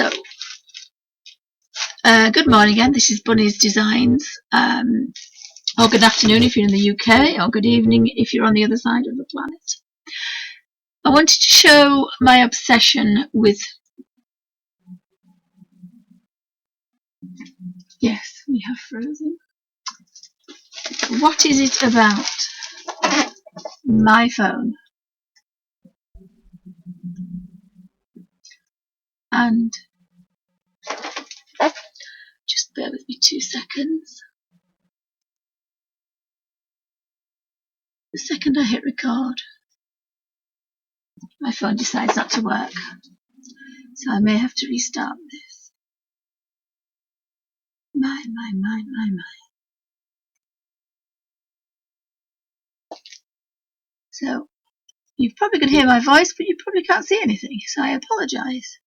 So, good morning again. This is Bunny's Designs. Or good afternoon if you're in the UK, or good evening if you're on the other side of the planet. I wanted to show my obsession with... Yes, we have frozen. What is it about my phone? And just bear with me 2 seconds. The second I hit record, my phone decides not to work. So I may have to restart this. My. So you probably could hear my voice, but you probably can't see anything, so I apologise.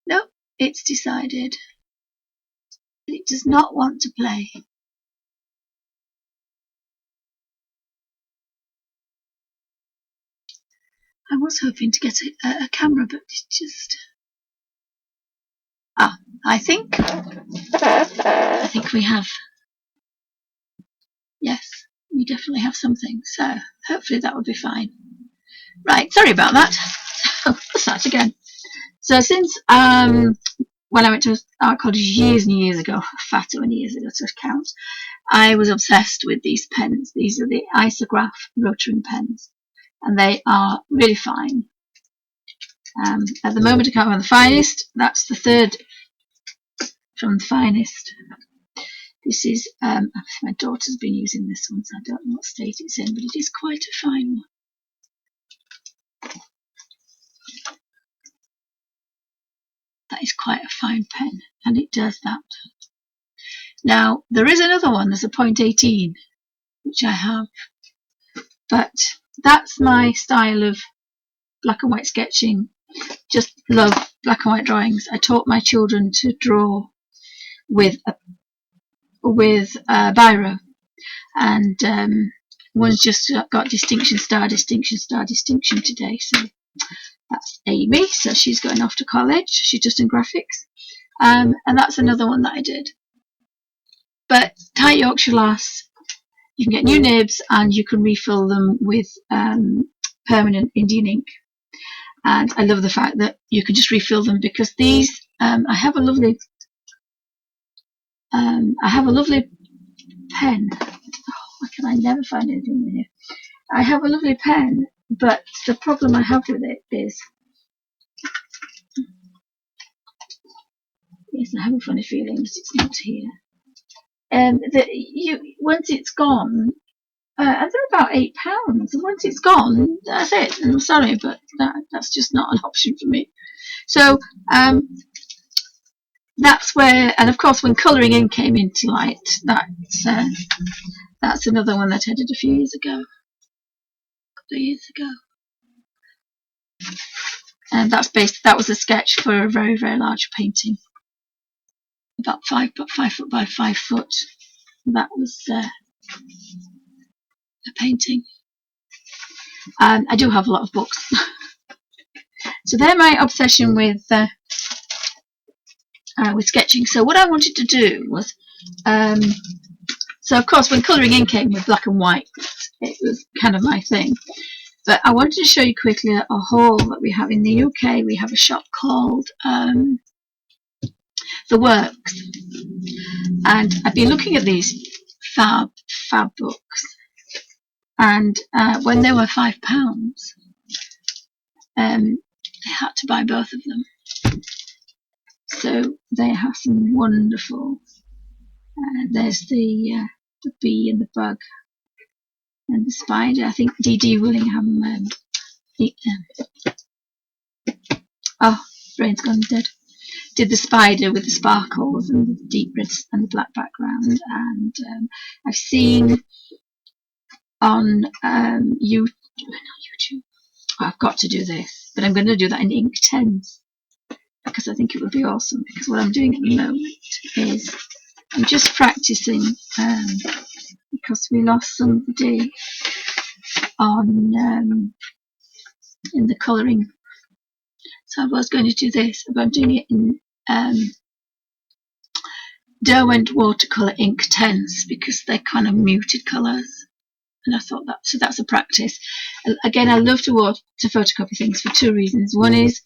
Nope, it's decided it does not want to play. I was hoping to get a camera, but it's just... I think we have... Yes, we definitely have something, so hopefully that will be fine. Right, sorry about that. Let's start again. So since when I went to art college years and years ago, far too many years ago to count, I was obsessed with these pens. These are the Isograph rotary pens, and they are really fine. At the moment, I can't remember the finest. That's the third from the finest. This is, my daughter's been using this one, so I don't know what state it's in, but it is quite a fine one. That is quite a fine pen, and it does that. Now, there is another one, there's a .18, which I have, but that's my style of black and white sketching. Just love black and white drawings. I taught my children to draw with biro, and one's just got distinction star today. So that's Amy. So she's going off to college. She's just in graphics, and that's another one that I did. But tight Yorkshire lass, you can get new nibs, and you can refill them with permanent Indian ink. And I love the fact that you can just refill them, because these I have a lovely pen. Oh, why can I never find anything in here? I have a lovely pen, but the problem I have with it is, yes, I have a funny feeling that it's not here. Once it's gone, they're about £8, and once it's gone, that's it. I'm sorry, but that's just not an option for me. So that's where, and of course, when colouring in came into light, that's another one that I did a few years ago, a couple of years ago, and that was a sketch for a very, very large painting, about 5 foot by 5 foot. That was a painting. I do have a lot of books. So they're my obsession with sketching. So what I wanted to do was, so of course when colouring in came with black and white, it was kind of my thing. But I wanted to show you quickly a haul that we have in the UK. We have a shop called The Works, and I've been looking at these fab books, and when they were £5, I had to buy both of them. So they have some wonderful. There's the bee and the bug and the spider. I think D.D. Willingham. Oh, brain's gone dead. Did the spider with the sparkles and the deep red and the black background. And I've seen on YouTube. Oh, I've got to do this, but I'm going to do that in ink tens, because I think it would be awesome. Because what I'm doing at the moment is I'm just practicing, because we lost somebody on in the colouring So I was going to do this, but I'm doing it in Derwent watercolour ink 10s because they're kind of muted colours. And I thought that's a practice. Again, I love to photocopy things for two reasons. One is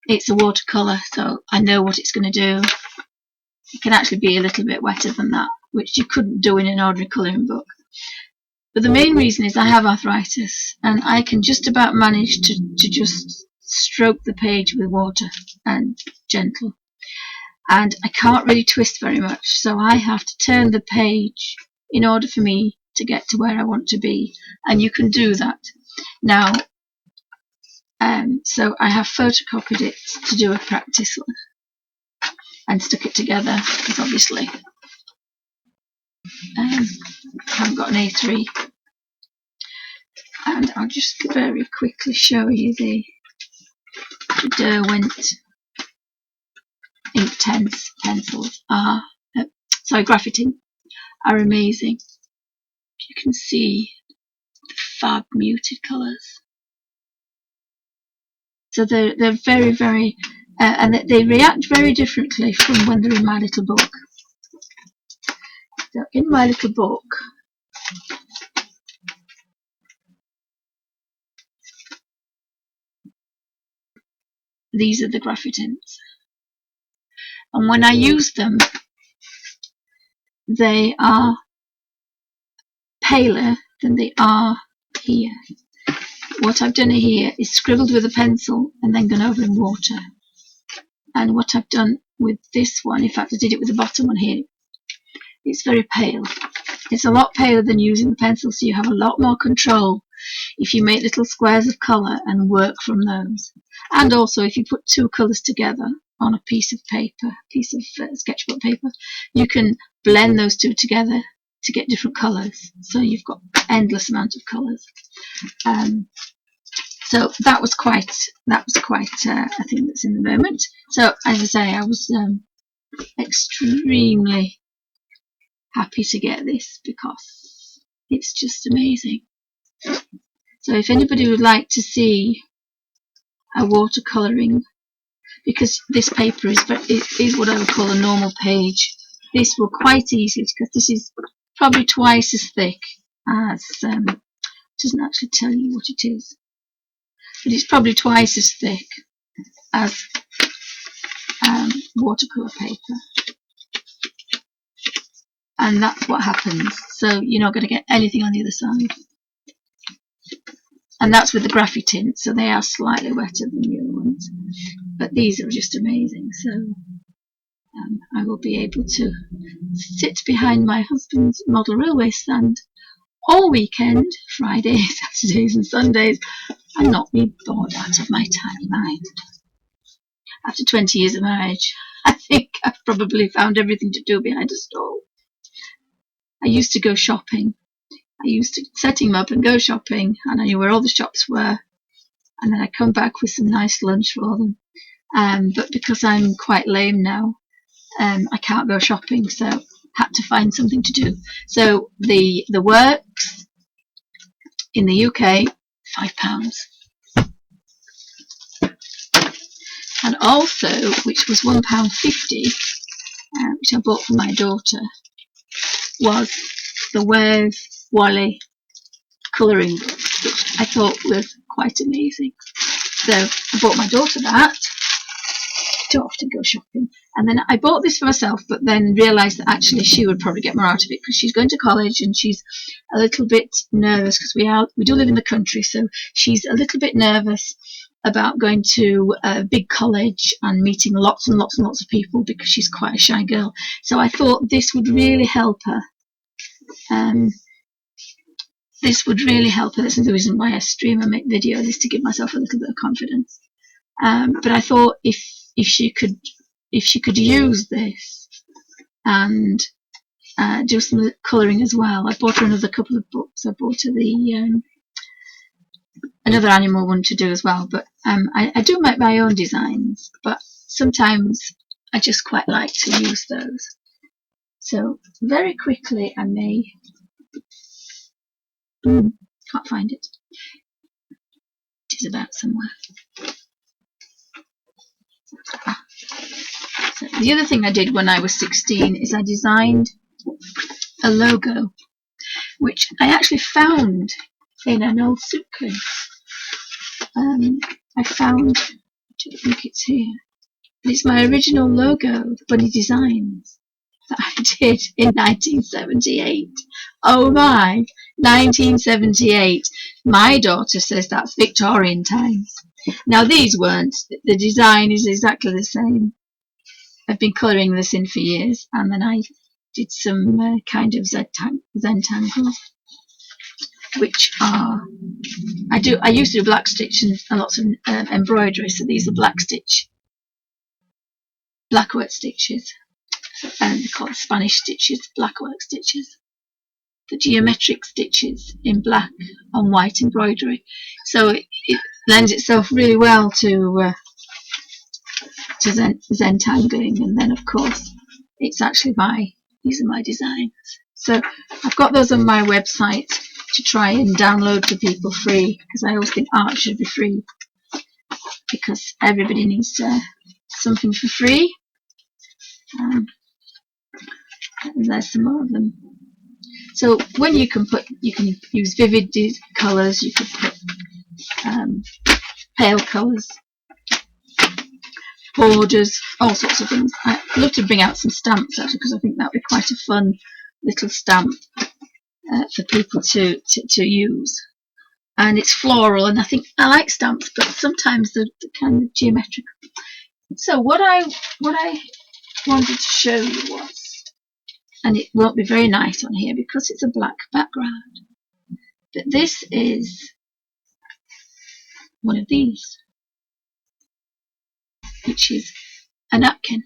it's a watercolour, so I know what it's going to do. It can actually be a little bit wetter than that, which you couldn't do in an ordinary colouring book. But the main reason is I have arthritis, and I can just about manage to just stroke the page with water and gentle. And I can't really twist very much, so I have to turn the page in order for me to get to where I want to be, and you can do that. Now, so I have photocopied it to do a practice one and stuck it together, because obviously I haven't got an A3. And I'll just very quickly show you the Derwent ink 10s pencils graphite ink are amazing. You can see the fab muted colours. So they're very, very, and they react very differently from when they're in my little book. So in my little book, these are the graphite inks. And when I use them, they are paler than they are here. What I've done here is scribbled with a pencil and then gone over in water. And what I've done with this one, in fact I did it with the bottom one here, it's very pale. It's a lot paler than using the pencil, so you have a lot more control if you make little squares of colour and work from those. And also if you put two colours together on a piece of paper, sketchbook paper, you can blend those two together to get different colours. So you've got endless amount of colours. So that was quite a thing that's in the moment. So as I say, I was extremely happy to get this because it's just amazing. So if anybody would like to see a watercolouring, because this paper is what I would call a normal page, this will quite easily, because this is probably twice as thick as, it doesn't actually tell you what it is, but it's probably twice as thick as watercolour paper, and that's what happens. So you're not going to get anything on the other side, and that's with the graphite tint, so they are slightly wetter than the other ones, but these are just amazing. So I will be able to sit behind my husband's model railway stand all weekend, Fridays, Saturdays and Sundays, and not be bored out of my tiny mind. After 20 years of marriage, I think I've probably found everything to do behind a stall. I used to go shopping. I used to set him up and go shopping, and I knew where all the shops were, and then I'd come back with some nice lunch for them. But because I'm quite lame now, I can't go shopping, so had to find something to do. So the works in the UK, £5. And also, which was £1.50, which I bought for my daughter, was the Wave Wally colouring book, which I thought was quite amazing. So I bought my daughter that. Don't often go shopping. And then I bought this for myself, but then realised that actually she would probably get more out of it because she's going to college and she's a little bit nervous because we do live in the country, so she's a little bit nervous about going to a big college and meeting lots and lots and lots of people because she's quite a shy girl. So I thought this would really help her. This would really help her. This is the reason why I stream and make videos, is to give myself a little bit of confidence. But I thought if she could use this and do some colouring as well. I bought her another couple of books. I bought her the another animal one to do as well. But I do make my own designs, but sometimes I just quite like to use those. So very quickly, I may can't find it. It is about somewhere. the other thing I did when I was 16 is I designed a logo, which I actually found in an old suitcase. I found, I think it's here. It's my original logo, the bunny designs that I did in 1978. Oh my, 1978. My daughter says that's Victorian times. Now these weren't. The design is exactly the same. I've been colouring this in for years, and then I did some kind of Zentangles, which are, I used to do black stitch and lots of embroidery, so these are black work stitches, and they're called Spanish stitches, black work stitches, the geometric stitches in black on white embroidery. So it lends itself really well to Zentangling, and then of course it's actually these are my designs. So I've got those on my website to try and download to people free, because I always think art should be free, because everybody needs something for free. And there's some more of them. So when you can use vivid colours, you could put pale colours, borders, all sorts of things. I'd love to bring out some stamps actually, because I think that would be quite a fun little stamp for people to use. And it's floral, and I think I like stamps, but sometimes they're kind of geometrical. So what I wanted to show you was, and it won't be very nice on here because it's a black background, but this is one of these, which is a napkin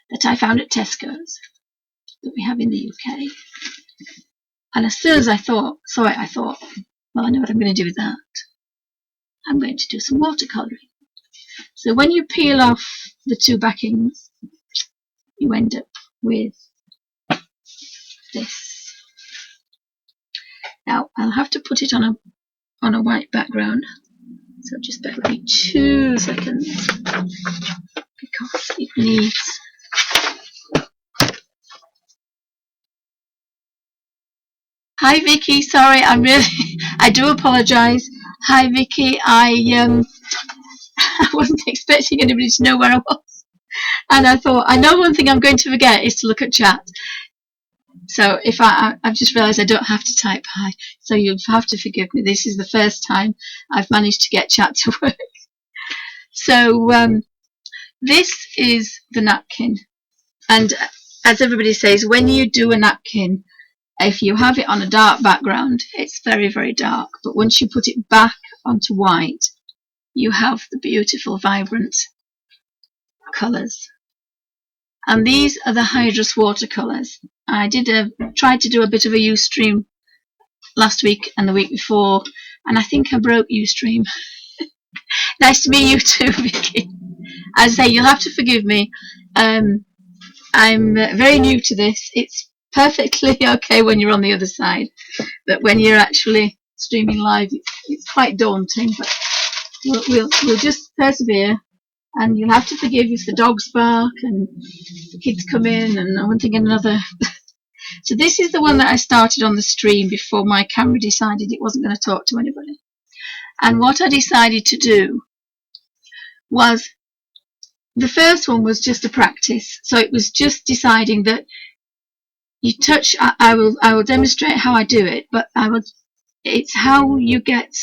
that I found at Tesco's that we have in the UK. And as soon as I saw it, I thought, well, I know what I'm going to do with that. I'm going to do some watercolouring. So when you peel off the two backings, you end up with this. Now I'll have to put it on a white background, so just bear with me 2 seconds, because it needs. Hi Vicky, sorry, I do apologise. Hi Vicky, I wasn't expecting anybody to know where I was, and I thought, I know one thing I'm going to forget is to look at chat. So if I've just realised I don't have to type hi, so you'll have to forgive me. This is the first time I've managed to get chat to work. So this is the napkin, and as everybody says, when you do a napkin, if you have it on a dark background, it's very, very dark, but once you put it back onto white, you have the beautiful, vibrant colours. And these are the Hydrus watercolours. I tried to do a bit of a Ustream last week and the week before, and I think I broke Ustream. Nice to meet you too, Vicky. As I say, you'll have to forgive me. I'm very new to this. It's perfectly okay when you're on the other side, but when you're actually streaming live, it's quite daunting. But we'll just persevere, and you'll have to forgive if the dogs bark and the kids come in and one thing and another. So this is the one that I started on the stream before my camera decided it wasn't going to talk to anybody. And what I decided to do was, the first one was just a practice. So it was just deciding that you touch, I will demonstrate how I do it, but it's how you get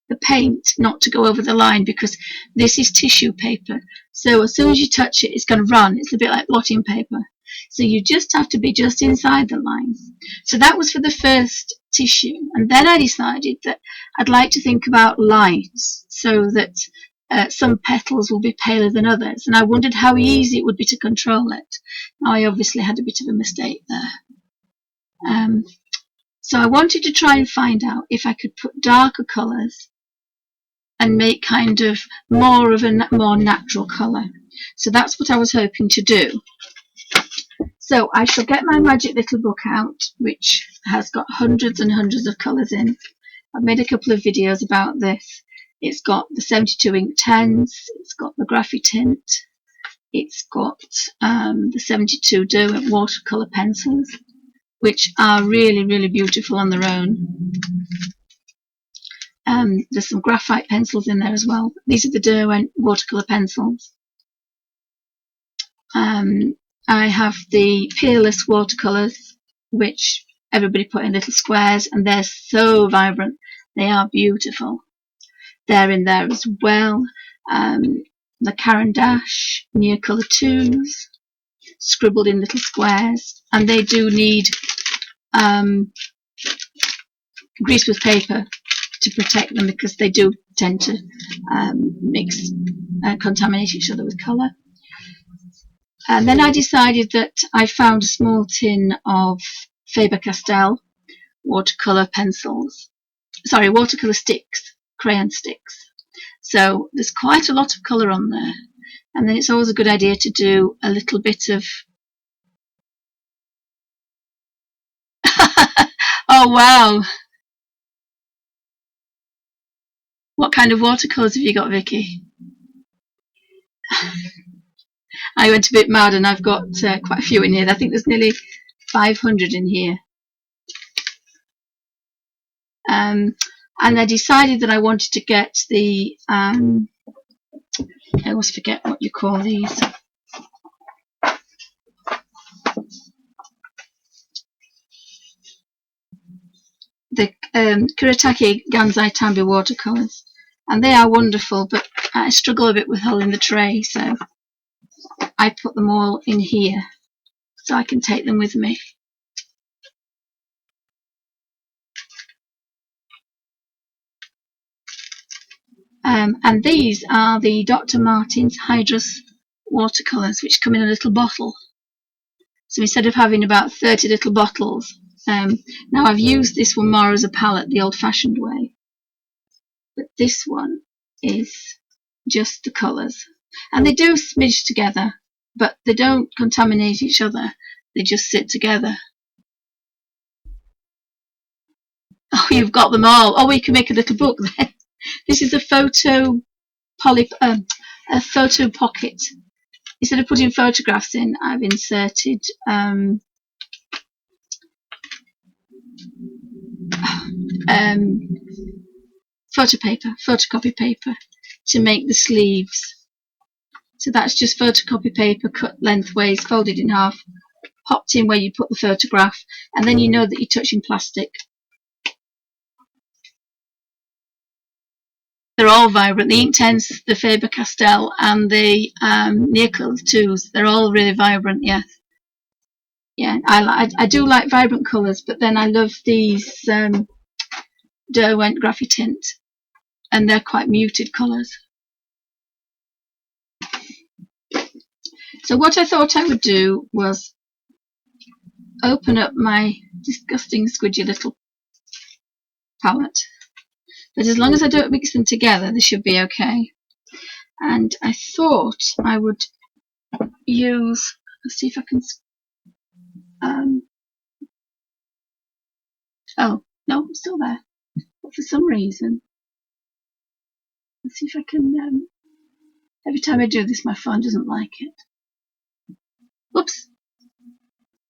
the paint not to go over the line, because this is tissue paper. So as soon as you touch it, it's going to run. It's a bit like blotting paper. So you just have to be just inside the lines. So that was for the first tissue. And then I decided that I'd like to think about lights, so that some petals will be paler than others. And I wondered how easy it would be to control it. Now, I obviously had a bit of a mistake there. So I wanted to try and find out if I could put darker colours and make kind of more of a more natural colour. So that's what I was hoping to do. So I shall get my magic little book out, which has got hundreds and hundreds of colours in. I've made a couple of videos about this. It's got the 72 ink 10s, it's got the Graphitint, it's got the 72 Derwent watercolour pencils, which are really, really beautiful on their own. There's some graphite pencils in there as well. These are the Derwent watercolour pencils. I have the Peerless watercolours, which everybody put in little squares, and they're so vibrant. They are beautiful. They're in there as well. The Caran d'Ache Near Colour 2s, scribbled in little squares, and they do need grease with paper to protect them, because they do tend to mix and contaminate each other with colour. And then I decided that I found a small tin of Faber-Castell watercolour pencils. Sorry, watercolour sticks, crayon sticks. So there's quite a lot of colour on there. And then it's always a good idea to do a little bit of... Oh, wow! What kind of watercolours have you got, Vicky? I went a bit mad, and I've got quite a few in here. I think there's nearly 500 in here. And I decided that I wanted to get the... I always forget what you call these. The Kuretake Gansai Tambi watercolours. And they are wonderful, but I struggle a bit with holding the tray, so I put them all in here so I can take them with me. And these are the Dr. Martens Hydrus watercolours, which come in a little bottle. So instead of having about 30 little bottles, now I've used this one more as a palette the old-fashioned way, but this one is just the colours. And they do smidge together, but they don't contaminate each other. They just sit together. Oh, you've got them all. Oh, we can make a little book then. This is a photo pocket. Instead of putting photographs in, I've inserted photocopy paper to make the sleeves. So that's just photocopy paper cut lengthways, folded in half, popped in where you put the photograph, and then you know that you're touching plastic. They're all vibrant. The Inktense, the Faber-Castell, and the Near Colour 2s, they're all really vibrant, yes. Yeah, I do like vibrant colours, but then I love these Derwent Graphitint, and they're quite muted colours. So what I thought I would do was open up my disgusting squidgy little palette. But as long as I don't mix them together, they should be okay. And I thought I would use, let's see if I can, oh, no, I'm still there. But for some reason, let's see if I can, every time I do this, my phone doesn't like it. Oops.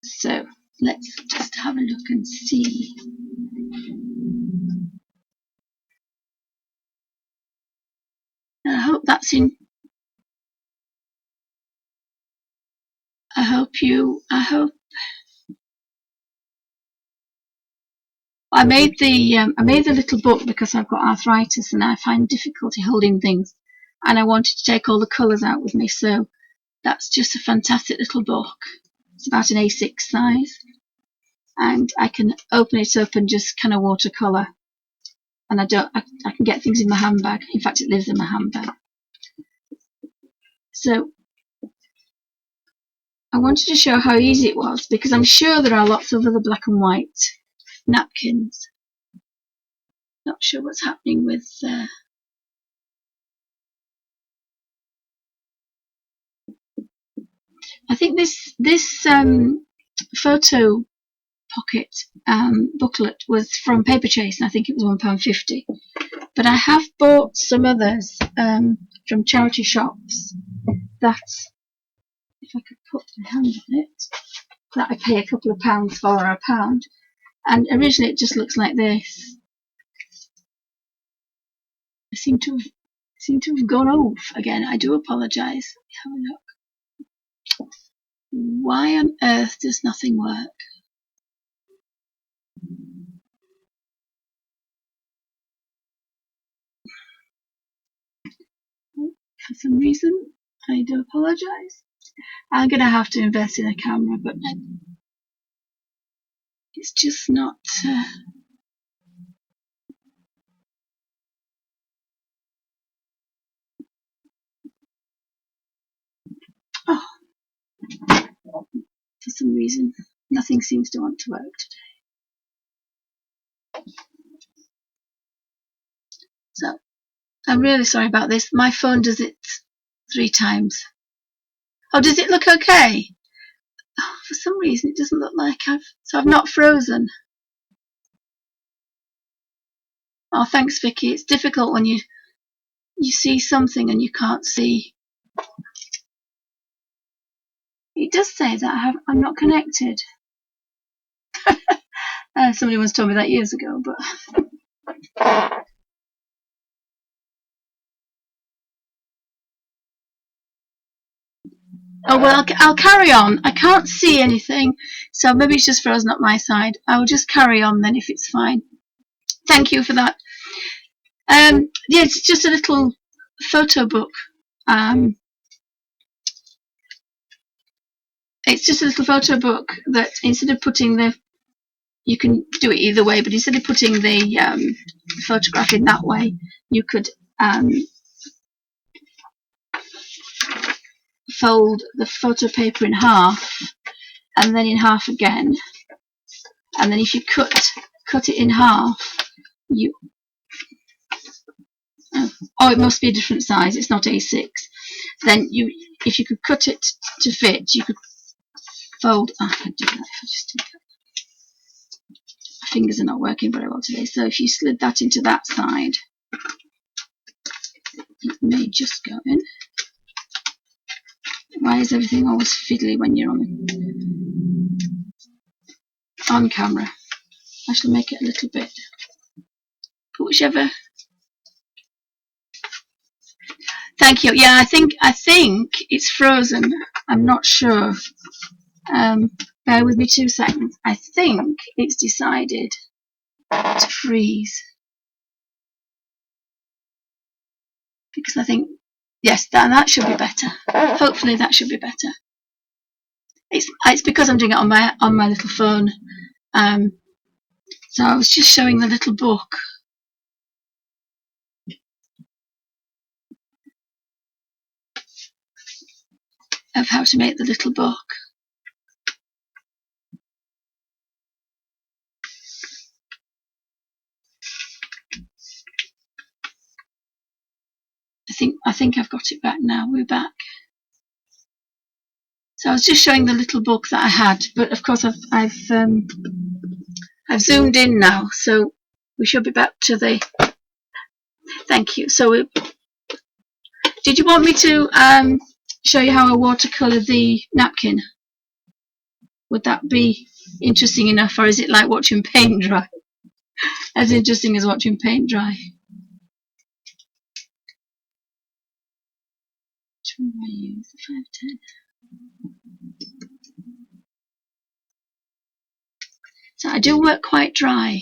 So let's just have a look and see. I hope that's in. I hope I made the little book because I've got arthritis and I find difficulty holding things, and I wanted to take all the colours out with me. So that's just a fantastic little book. It's about an A6 size, and I can open it up and just kind of watercolour. And I can get things in my handbag. In fact, it lives in my handbag. So I wanted to show how easy it was, because I'm sure there are lots of other black and white napkins. Not sure what's happening with I think this photo pocket booklet was from Paper Chase, and I think it was £1.50. But I have bought some others from charity shops that if I could put my hand on it, that I pay a couple of pounds for, or £1. And originally it just looks like this. I seem to have gone off again. I do apologise. Have a look. Why on earth does nothing work? For some reason, I do apologise. I'm going to have to invest in a camera, but it's just not... oh, for some reason, nothing seems to want to work today. So, I'm really sorry about this. My phone does it 3 times. Oh, does it look okay? Oh, for some reason, it doesn't look like I've not frozen. Oh, thanks, Vicky. It's difficult when you see something and you can't see. It does say that I'm not connected. Somebody once told me that years ago, but oh well, I'll carry on. I can't see anything, so maybe it's just frozen up my side. I'll just carry on then if it's fine. Thank you for that. Yeah, it's just a little photo book. It's just a little photo book that instead of putting you can do it either way, but instead of putting the photograph in that way, you could fold the photo paper in half and then in half again, and then if you cut it in half, it must be a different size, it's not A6, then if you could cut it to fit, you could fold. I can do that if I just do that. My fingers are not working very well today, so if you slid that into that side, it may just go in. Why is everything always fiddly when you're on camera? I shall make it a little bit, but whichever. Thank you. Yeah, I think it's frozen. I'm not sure. Bear with me 2 seconds. I think it's decided to freeze, because I think, yes, that should be better. Hopefully that should be better. It's because I'm doing it on my little phone. So I was just showing the little book. Of how to make the little book. I think I've got it back now. We're back. So I was just showing the little book that I had, but of course I've zoomed in now, so we should be back to the. Thank you. So did you want me to show you how I watercolour the napkin? Would that be interesting enough, or is it like watching paint dry? As interesting as watching paint dry. Which one do I use? The 510. So I do work quite dry.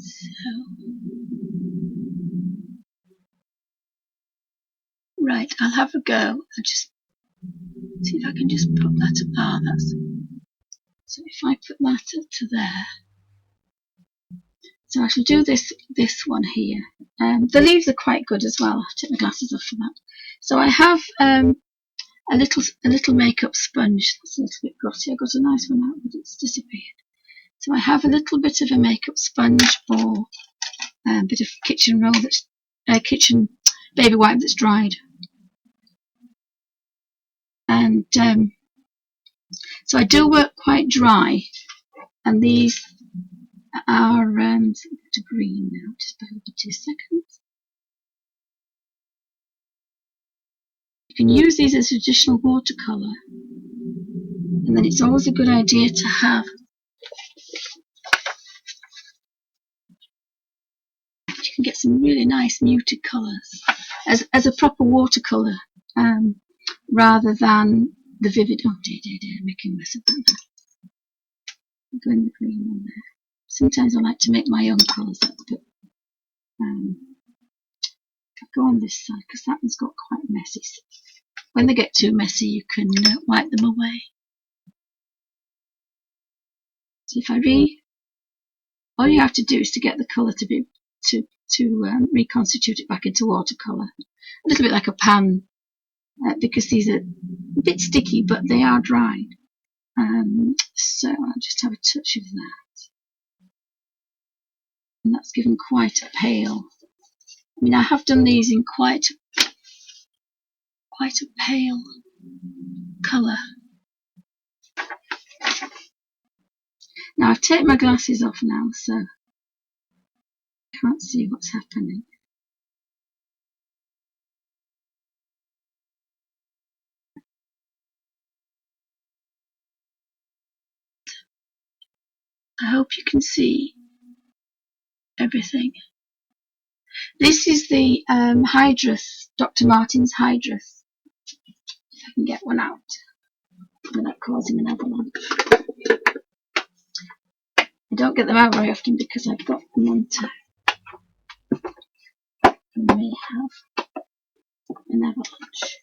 So, right, I'll have a go. I'll just see if I can just put that up. That's so. If I put that up to there, so I shall do this one here. The leaves are quite good as well. I'll take my glasses off for that. So I have a little makeup sponge. That's a little bit grotty. I got a nice one out, but it's disappeared. So I have a little bit of a makeup sponge or a bit of kitchen roll that's kitchen baby wipe that's dried, and so I do work quite dry. And these that are to green now. Just bear with me 2 seconds. You can use these as additional watercolour, and then it's always a good idea to have. You can get some really nice muted colours as a proper watercolour, rather than the vivid. Oh dear, making a mess of that. I'm going the green one there. Sometimes I like to make my own colours up, but I'll go on this side because that one's got quite messy. When they get too messy, you can wipe them away. So if all you have to do is to get the colour to reconstitute it back into watercolour. A little bit like a pan, because these are a bit sticky, but they are dried. So I'll just have a touch of that, and that's given quite a pale. I mean, I have done these in quite a pale colour. Now I've taken my glasses off now, so I can't see what's happening. I hope you can see everything. This is the Hydrus, Dr. Martin's Hydrus. If I can get one out without causing an avalanche. I don't get them out very often because I've got them on to. I may have an avalanche.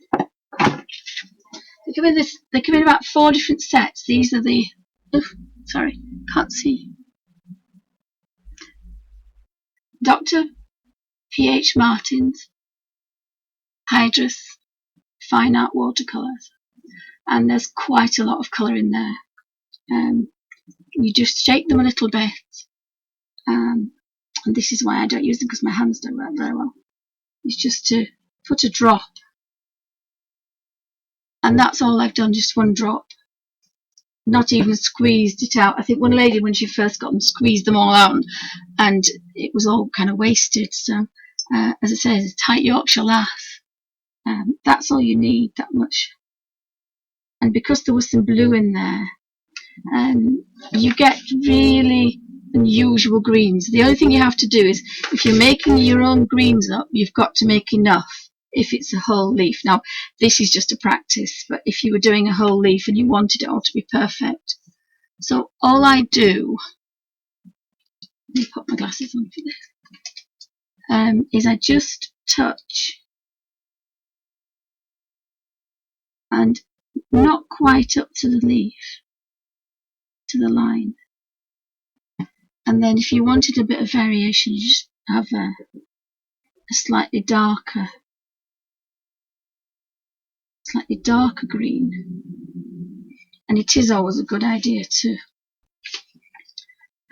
They come in about 4 different sets. These are the. Oh, sorry, can't see. Dr. P.H. Martin's Hydrus Fine Art Watercolours, and there's quite a lot of colour in there. You just shake them a little bit, and this is why I don't use them, because my hands don't work very well. It's just to put a drop, and that's all I've done, just 1 drop. Not even squeezed it out. I think one lady, when she first got them, squeezed them all out, and it was all kind of wasted. So, as I say, it's a tight Yorkshire lath. That's all you need, that much. And because there was some blue in there, you get really unusual greens. The only thing you have to do is, if you're making your own greens up, you've got to make enough if it's a whole leaf. Now, this is just a practice, but if you were doing a whole leaf and you wanted it all to be perfect. So all I do, let me put my glasses on for this, is I just touch, and not quite up to the leaf, to the line. And then if you wanted a bit of variation, you just have a slightly darker green. And it is always a good idea to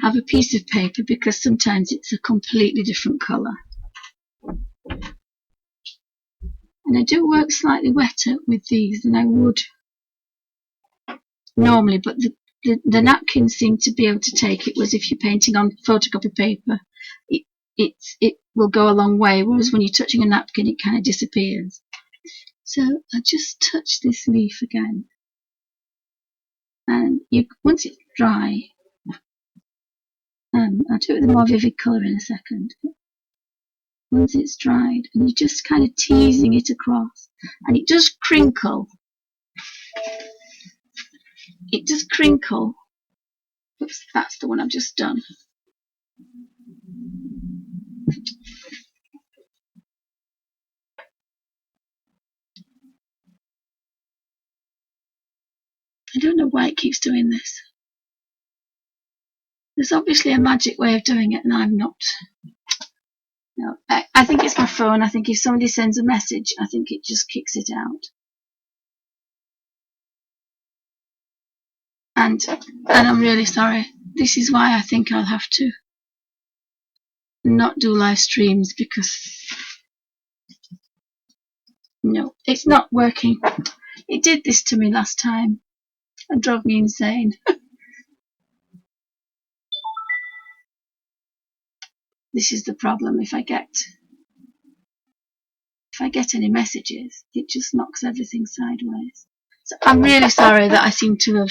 have a piece of paper, because sometimes it's a completely different colour. And I do work slightly wetter with these than I would normally, but the napkins seem to be able to take it, whereas if you're painting on photocopy paper, it will go a long way, whereas when you're touching a napkin, it kind of disappears. So I just touch this leaf again, and once it's dry, I'll do it with a more vivid colour in a second. Once it's dried, and you're just kind of teasing it across, and it does crinkle. It does crinkle. Oops, that's the one I've just done. I don't know why it keeps doing this. There's obviously a magic way of doing it, and I'm not. No, I think it's my phone. I think if somebody sends a message, I think it just kicks it out. And I'm really sorry. This is why I think I'll have to not do live streams, because no, it's not working. It did this to me last time and drove me insane. this is the problem. If I get any messages, it just knocks everything sideways. So I'm really sorry that I seem to have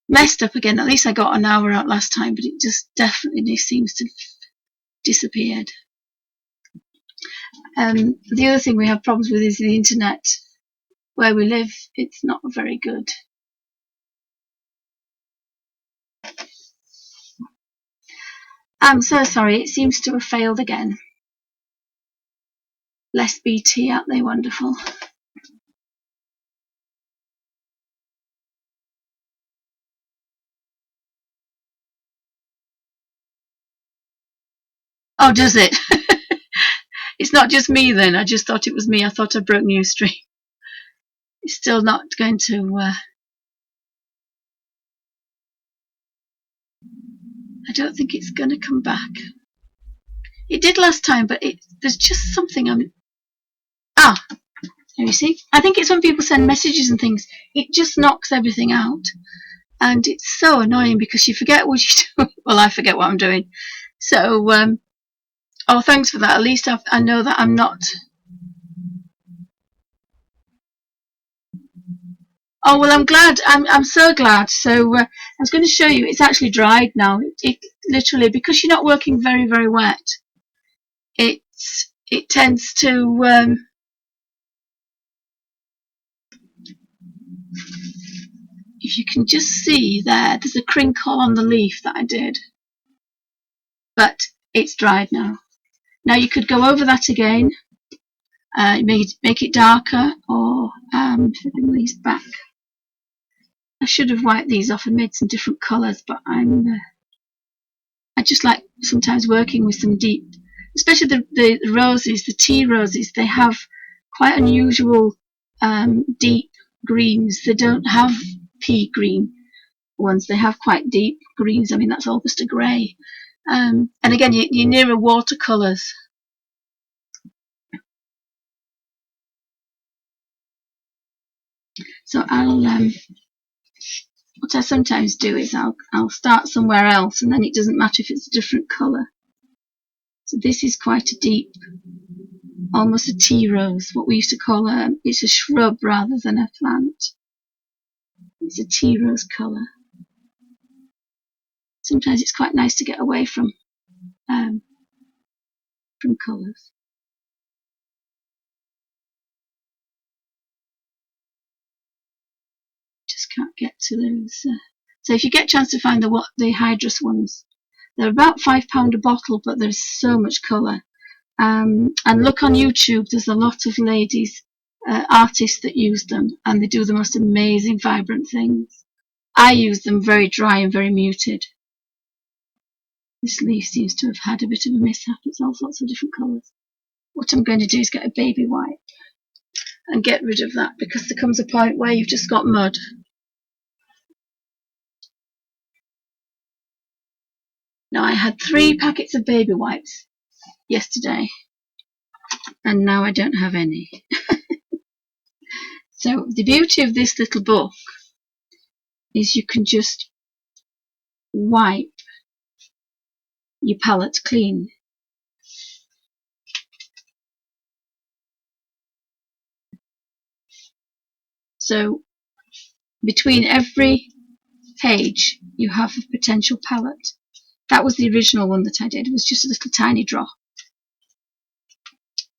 messed up again. At least I got an hour out last time, but it just definitely seems to have disappeared. The other thing we have problems with is the internet. Where we live, it's not very good. I'm so sorry, it seems to have failed again. Less BT, aren't they wonderful? Oh, does it? It's not just me then. I just thought it was me. I thought I broke Newstream. It's still not going to... I don't think it's going to come back. It did last time, but there's just something there you see. I think it's when people send messages and things, it just knocks everything out. And it's so annoying because you forget what you do. Well, I forget what I'm doing. So, oh, thanks for that. At least I know that I'm not... Oh, well, I'm glad. I'm so glad. So I was going to show you. It's actually dried now. It literally, because you're not working very, very wet, it tends to... if you can just see there's a crinkle on the leaf that I did. But it's dried now. Now you could go over that again, make it darker, or flipping these back. I should have wiped these off and made some different colours, but I just like sometimes working with some deep, especially the roses, the tea roses. They have quite unusual deep greens. They don't have pea green ones. They have quite deep greens. I mean, that's almost a grey. And again, you're nearer watercolours. So what I sometimes do is I'll start somewhere else, and then it doesn't matter if it's a different colour. So this is quite a deep, almost a tea rose, what we used to call it's a shrub rather than a plant. It's a tea rose colour. Sometimes it's quite nice to get away from colours. Just can't get to those. So if you get a chance to find the hydrous ones, they're about £5 a bottle, but there's so much colour. And look on YouTube, there's a lot of ladies, artists that use them, and they do the most amazing, vibrant things. I use them very dry and very muted. This leaf seems to have had a bit of a mishap. It's all sorts of different colours. What I'm going to do is get a baby wipe and get rid of that, because there comes a point where you've just got mud. Now, I had 3 packets of baby wipes yesterday, and now I don't have any. So the beauty of this little book is you can just wipe your palette clean. So between every page you have a potential palette. That was the original one that I did. It was just a little tiny drop.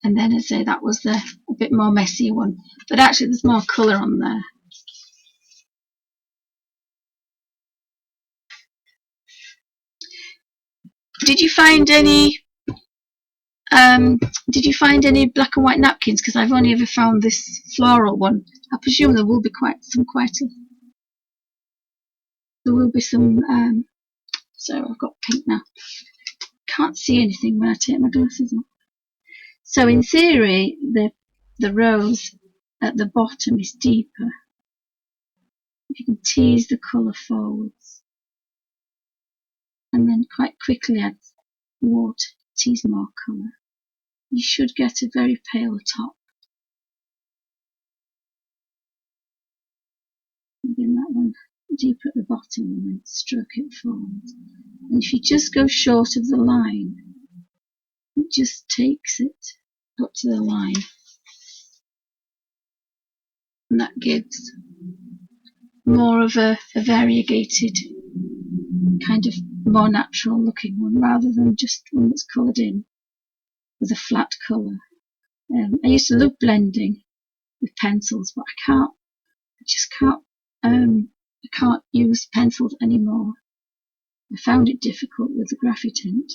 And then I say that was the a bit more messy one. But actually there's more colour on there. Did you find any black and white napkins? Because I've only ever found this floral one. I presume there will be there will be some so I've got pink now. Can't see anything when I take my glasses off. So in theory the rose at the bottom is deeper. If you can tease the colour forwards and then quite quickly add water, tease more colour, you should get a very pale top. Again, that one deeper at the bottom and then stroke it forward. And if you just go short of the line, it just takes it up to the line. And that gives more of a variegated, kind of more natural looking one, rather than just one that's coloured in with a flat colour. I used to love blending with pencils, but I just can't use pencils anymore. I found it difficult with the graphitint.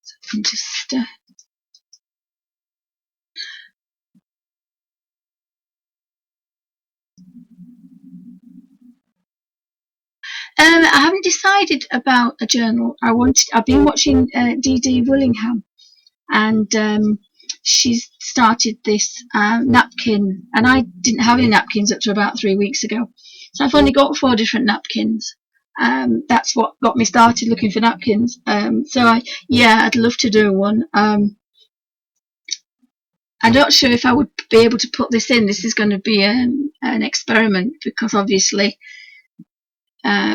So I can just I haven't decided about a journal. I've been watching Dee Willingham, and she's started this napkin, and I didn't have any napkins up to about 3 weeks ago, so I've only got 4 different napkins. That's what got me started looking for napkins. I'd love to do one. I'm not sure if I would be able to put this in. This is going to be an experiment, because obviously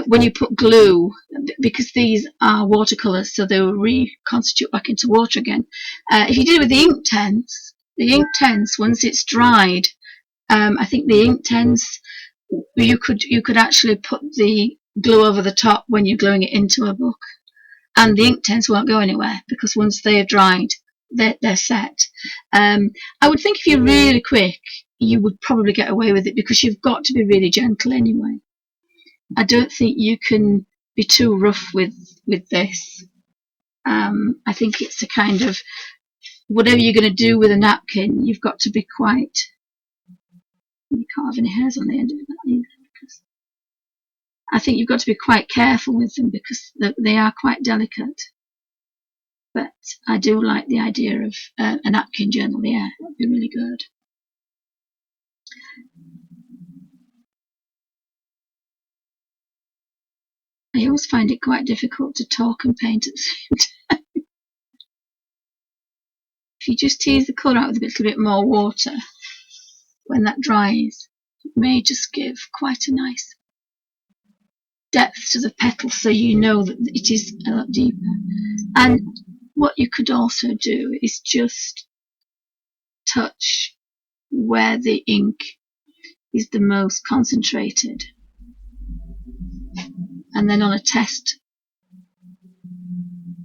when you put glue, because these are watercolours, so they will reconstitute back into water again. If you did it with the ink tents, once it's dried, I think the ink tents, you could actually put the glue over the top when you're gluing it into a book, and the ink tents won't go anywhere, because once they're dried, they're set. I would think if you're really quick, you would probably get away with it, because you've got to be really gentle anyway. I don't think you can be too rough with this. I think it's a kind of, whatever you're going to do with a napkin, you've got to be quite, you can't have any hairs on the end of it either, because I think you've got to be quite careful with them, because they are quite delicate. But I do like the idea of a napkin journal. Yeah, that'd be really good. I always find it quite difficult to talk and paint at the same time. If you just tease the colour out with a little bit more water, when that dries, it may just give quite a nice depth to the petal, so you know that it is a lot deeper. And what you could also do is just touch where the ink is the most concentrated, and then on a test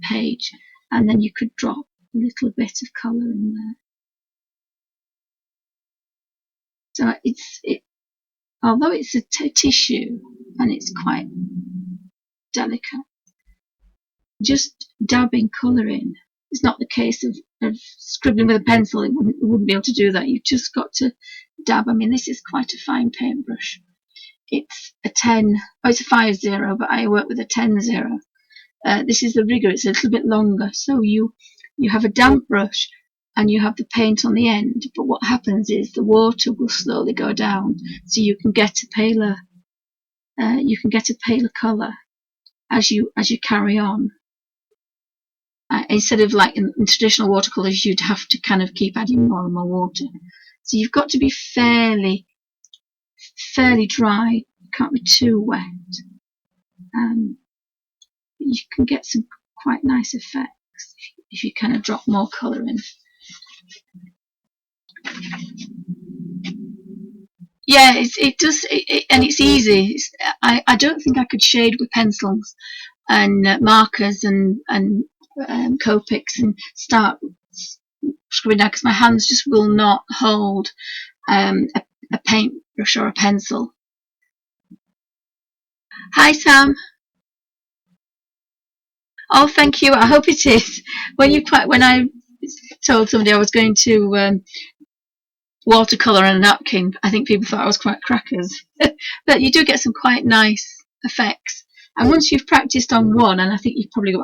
page, and then you could drop a little bit of colour in there. So although it's a tissue and it's quite delicate, just dabbing colour in. It's not the case of scribbling with a pencil. It wouldn't be able to do that. You've just got to dab. I mean, this is quite a fine paintbrush. It's a 10. Oh, it's a 5-0, but I work with a 10-0. This is the rigger. It's a little bit longer. So you have a damp brush and you have the paint on the end. But what happens is the water will slowly go down, so you can get a paler colour as you carry on. Instead of like in traditional watercolours, you'd have to kind of keep adding more and more water. So you've got to be fairly dry. You can't be too wet. You can get some quite nice effects if you kind of drop more colour in. Yeah, it does, and it's easy. I don't think I could shade with pencils and markers and Copics and start scribbling down, because my hands just will not hold a paintbrush or a pencil. Hi, Sam. Oh, thank you. I hope it is. When I told somebody I was going to watercolour on a napkin, I think people thought I was quite crackers. But you do get some quite nice effects. And once you've practiced on one, and I think you've probably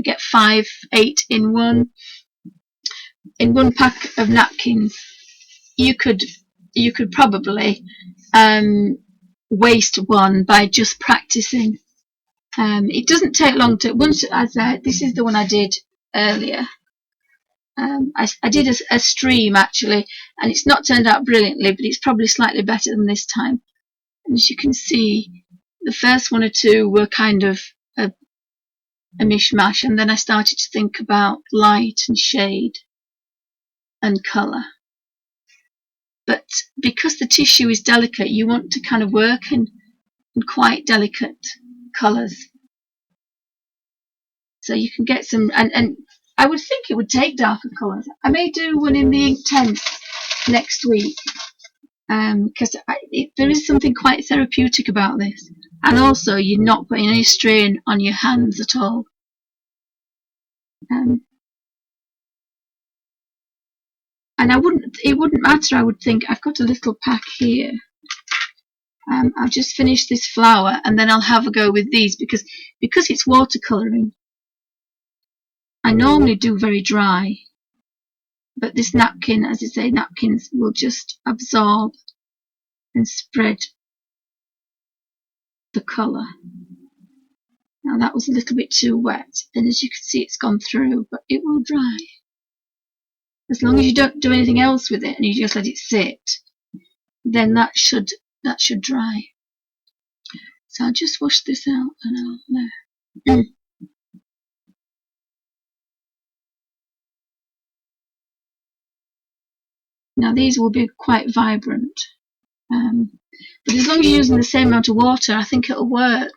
get 5, 8 in one pack of napkins, you could probably waste one by just practicing. It doesn't take long to, once this is the one I did earlier. I did a stream actually, and it's not turned out brilliantly, but it's probably slightly better than this time. And as you can see, the first one or two were kind of a mishmash, and then I started to think about light and shade and colour. But because the tissue is delicate, you want to kind of work in quite delicate colours. So you can get some, and I would think it would take darker colours. I may do one in the Inktense next week, because there is something quite therapeutic about this. And also, you're not putting any strain on your hands at all. And it wouldn't matter, I would think. I've got a little pack here. I'll just finish this flower and then I'll have a go with these, because it's watercolouring. I normally do very dry, but this napkin, as I say, napkins will just absorb and spread the colour. Now that was a little bit too wet, and as you can see, it's gone through, but it will dry. As long as you don't do anything else with it and you just let it sit, then that should dry. So I'll just wash this out and I'll now these will be quite vibrant, but as long as you're using the same amount of water, I think it'll work.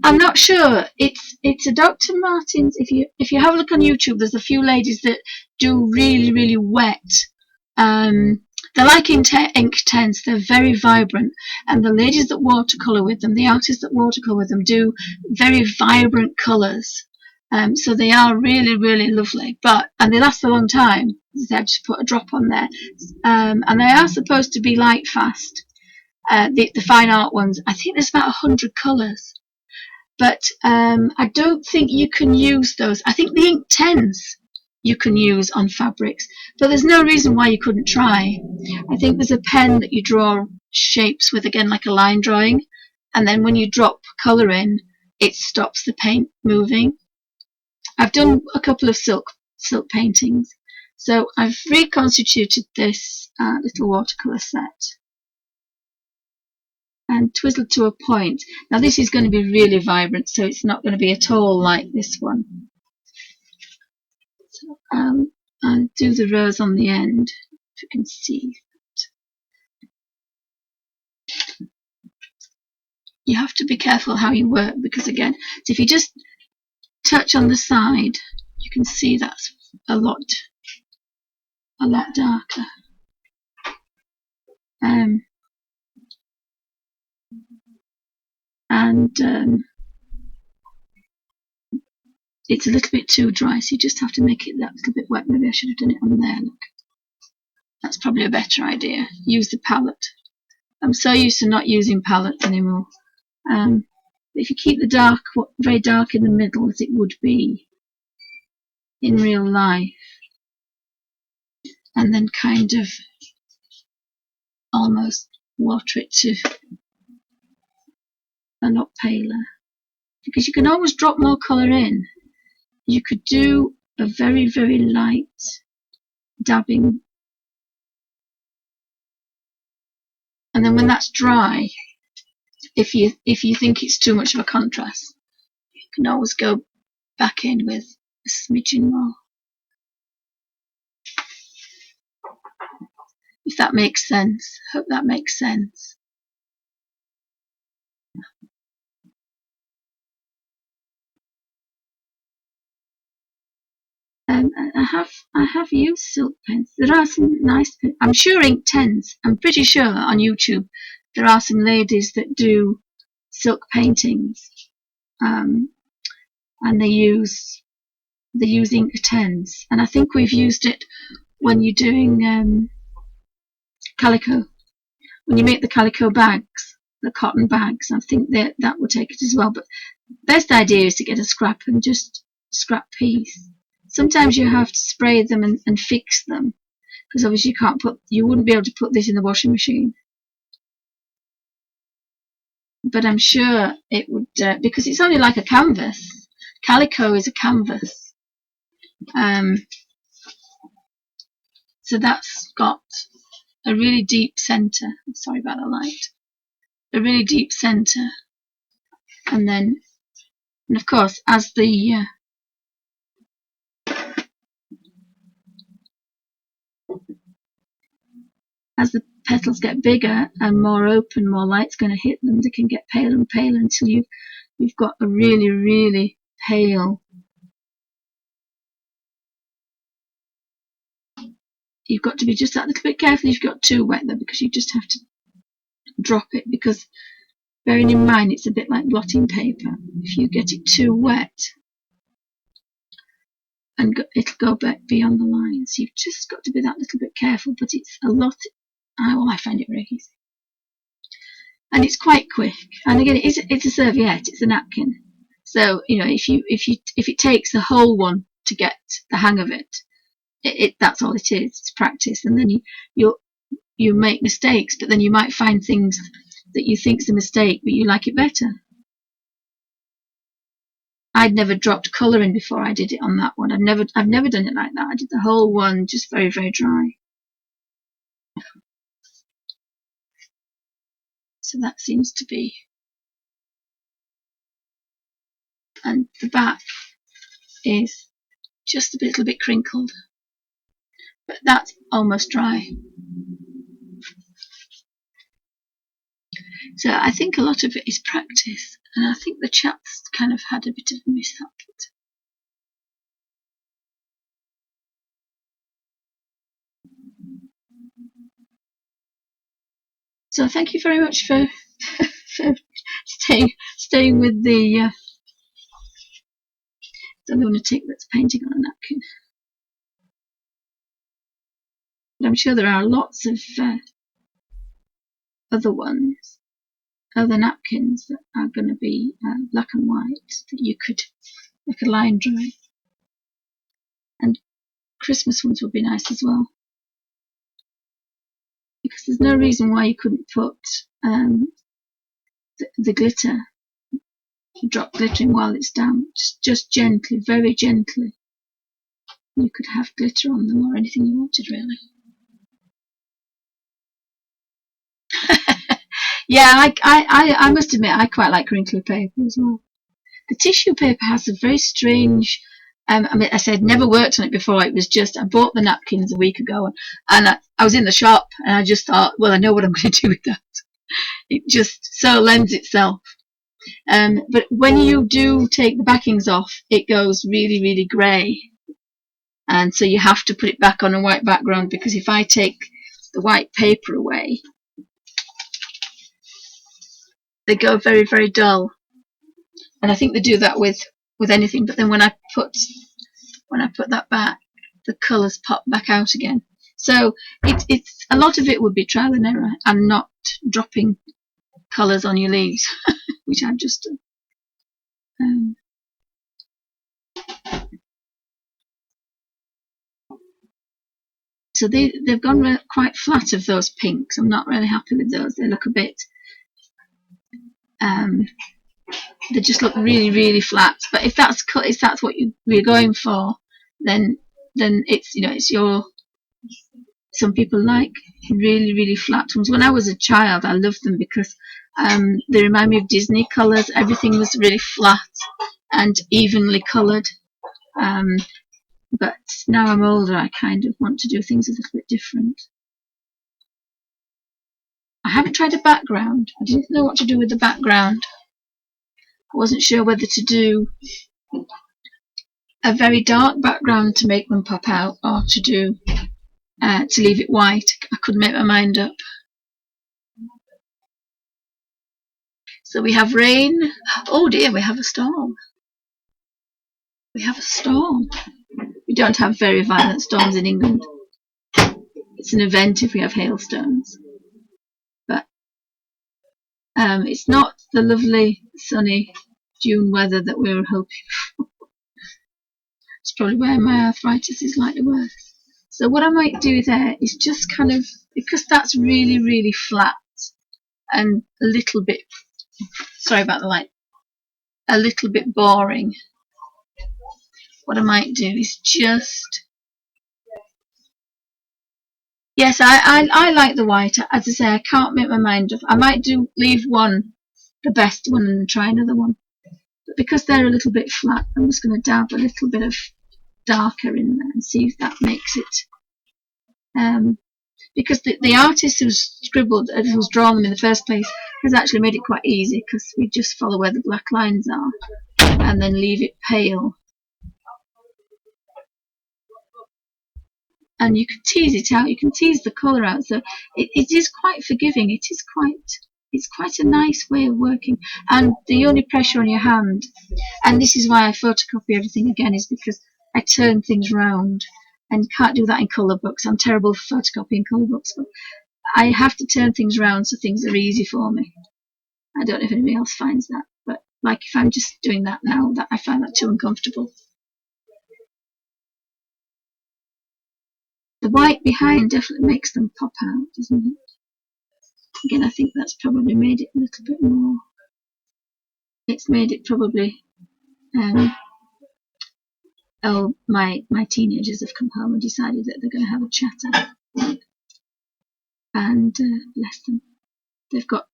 I'm not sure. It's a Dr. Martens. If you have a look on YouTube, there's a few ladies that do really wet. They're like Inktense. They're very vibrant, and the ladies that watercolor with them, the artists that watercolor with them, do very vibrant colors. So they are really lovely, and they last a long time. I just put a drop on there, and they are supposed to be light fast. The fine art ones, I think there's about 100 colours, but I don't think you can use those. I think the Inktense you can use on fabrics, but there's no reason why you couldn't try. I think there's a pen that you draw shapes with, again like a line drawing, and then when you drop colour in, it stops the paint moving. I've done a couple of silk paintings, so I've reconstituted this little watercolour set and twizzled to a point. Now this is going to be really vibrant, so it's not going to be at all like this one. So I'll do the rose on the end, if you can see that. You have to be careful how you work, because again, so if you just touch on the side, you can see that's a lot darker. It's a little bit too dry, so you just have to make it that little bit wet. Maybe I should have done it on there, look. That's probably a better idea. Use the palette. I'm so used to not using palettes anymore. If you keep the dark, very dark in the middle, as it would be in real life, and then kind of almost water it to a lot paler, because you can always drop more colour in. You could do a very light dabbing, and then when that's dry, if you think it's too much of a contrast, you can always go back in with a smidgen more. If that makes sense. Hope that makes sense. I have used silk pens. There are some nice pens. I'm sure Inktense. I'm pretty sure on YouTube there are some ladies that do silk paintings, and they use Inktense, and I think we've used it when you're doing calico. When you make the calico bags, the cotton bags, I think that will take it as well. But best idea is to get a scrap and just scrap piece. Sometimes you have to spray them and fix them, because obviously you wouldn't be able to put this in the washing machine. But I'm sure it would, because it's only like a canvas. Calico is a canvas. So that's got a really deep centre. Sorry about the light. A really deep centre, and then, and of course, as the petals get bigger and more open, more light's going to hit them. They can get paler and paler until you've got a really, really pale. You've got to be just that little bit careful if you've got too wet though, because you just have to drop it, because bearing in mind it's a bit like blotting paper. If you get it too wet, and it'll go back beyond the lines. You've just got to be that little bit careful, but it's a lot. I find it very easy. And it's quite quick. And again, it's a serviette, it's a napkin. So, you know, if it takes the whole one to get the hang of it, that's all it is. It's practice. And then you make mistakes, but then you might find things that you think's a mistake, but you like it better. I'd never dropped colour in before I did it on that one. I've never done it like that. I did the whole one just very, very dry. So that seems to be. And the back is just a little bit crinkled, but that's almost dry. So I think a lot of it is practice, and I think the chap's kind of had a bit of a mishap. So thank you very much for, for staying with the lunatic that's painting on a napkin. But I'm sure there are lots of other ones, other napkins that are going to be black and white that you could make a line dry. And Christmas ones would be nice as well, because there's no reason why you couldn't put the glitter, drop glitter in while it's damp, just gently, very gently. You could have glitter on them or anything you wanted, really. Yeah, I must admit I quite like crinkly paper as well. The tissue paper has a very strange. I mean, I said never worked on it before. It was just I bought the napkins a week ago, and I was in the shop, and I just thought, well, I know what I'm going to do with that. It just so lends itself. But when you do take the backings off, it goes really, really grey, and so you have to put it back on a white background, because if I take the white paper away, they go very, very dull. And I think they do that with anything. But then when I put that back, the colours pop back out again. So it's a lot of it would be trial and error, and not dropping colours on your leaves, which I've just done. So they've gone quite flat of those pinks. I'm not really happy with those. They look a bit. They just look really, really flat. But if that's what we're going for, then it's it's your. Some people like really, really flat ones. When I was a child, I loved them because they remind me of Disney colours. Everything was really flat and evenly coloured. But now I'm older, I kind of want to do things a little bit different. I haven't tried a background. I didn't know what to do with the background. I wasn't sure whether to do a very dark background to make them pop out, or to do to leave it white. I couldn't make my mind up. So we have rain. Oh dear, we have a storm. We have a storm. We don't have very violent storms in England. It's an event if we have hailstones. But it's not the lovely, sunny June weather that we were hoping for. It's probably where my arthritis is slightly worse. So what I might do there is just kind of, because that's really, really flat and a little bit, sorry about the light, a little bit boring. What I might do is just Yes, I like the white. As I say, I can't make my mind up. I might leave one, the best one, and try another one. But because they're a little bit flat, I'm just going to dab a little bit of darker in there and see if that makes it. Because the artist who's scribbled, who's drawn them in the first place, has actually made it quite easy because we just follow where the black lines are and then leave it pale. And you can tease it out, you can tease the colour out, so it is quite forgiving. It's quite a nice way of working, and the only pressure on your hand, and this is why I photocopy everything again, is because I turn things round, and can't do that in colour books. I'm terrible for photocopying colour books, but I have to turn things round so things are easy for me. I don't know if anybody else finds that, but like if I'm just doing that now, that I find that too uncomfortable. The white behind definitely makes them pop out, doesn't it? Again, I think that's probably made it a little bit more. It's made it probably. Oh, my teenagers have come home and decided that they're going to have a chatter, and bless them, they've got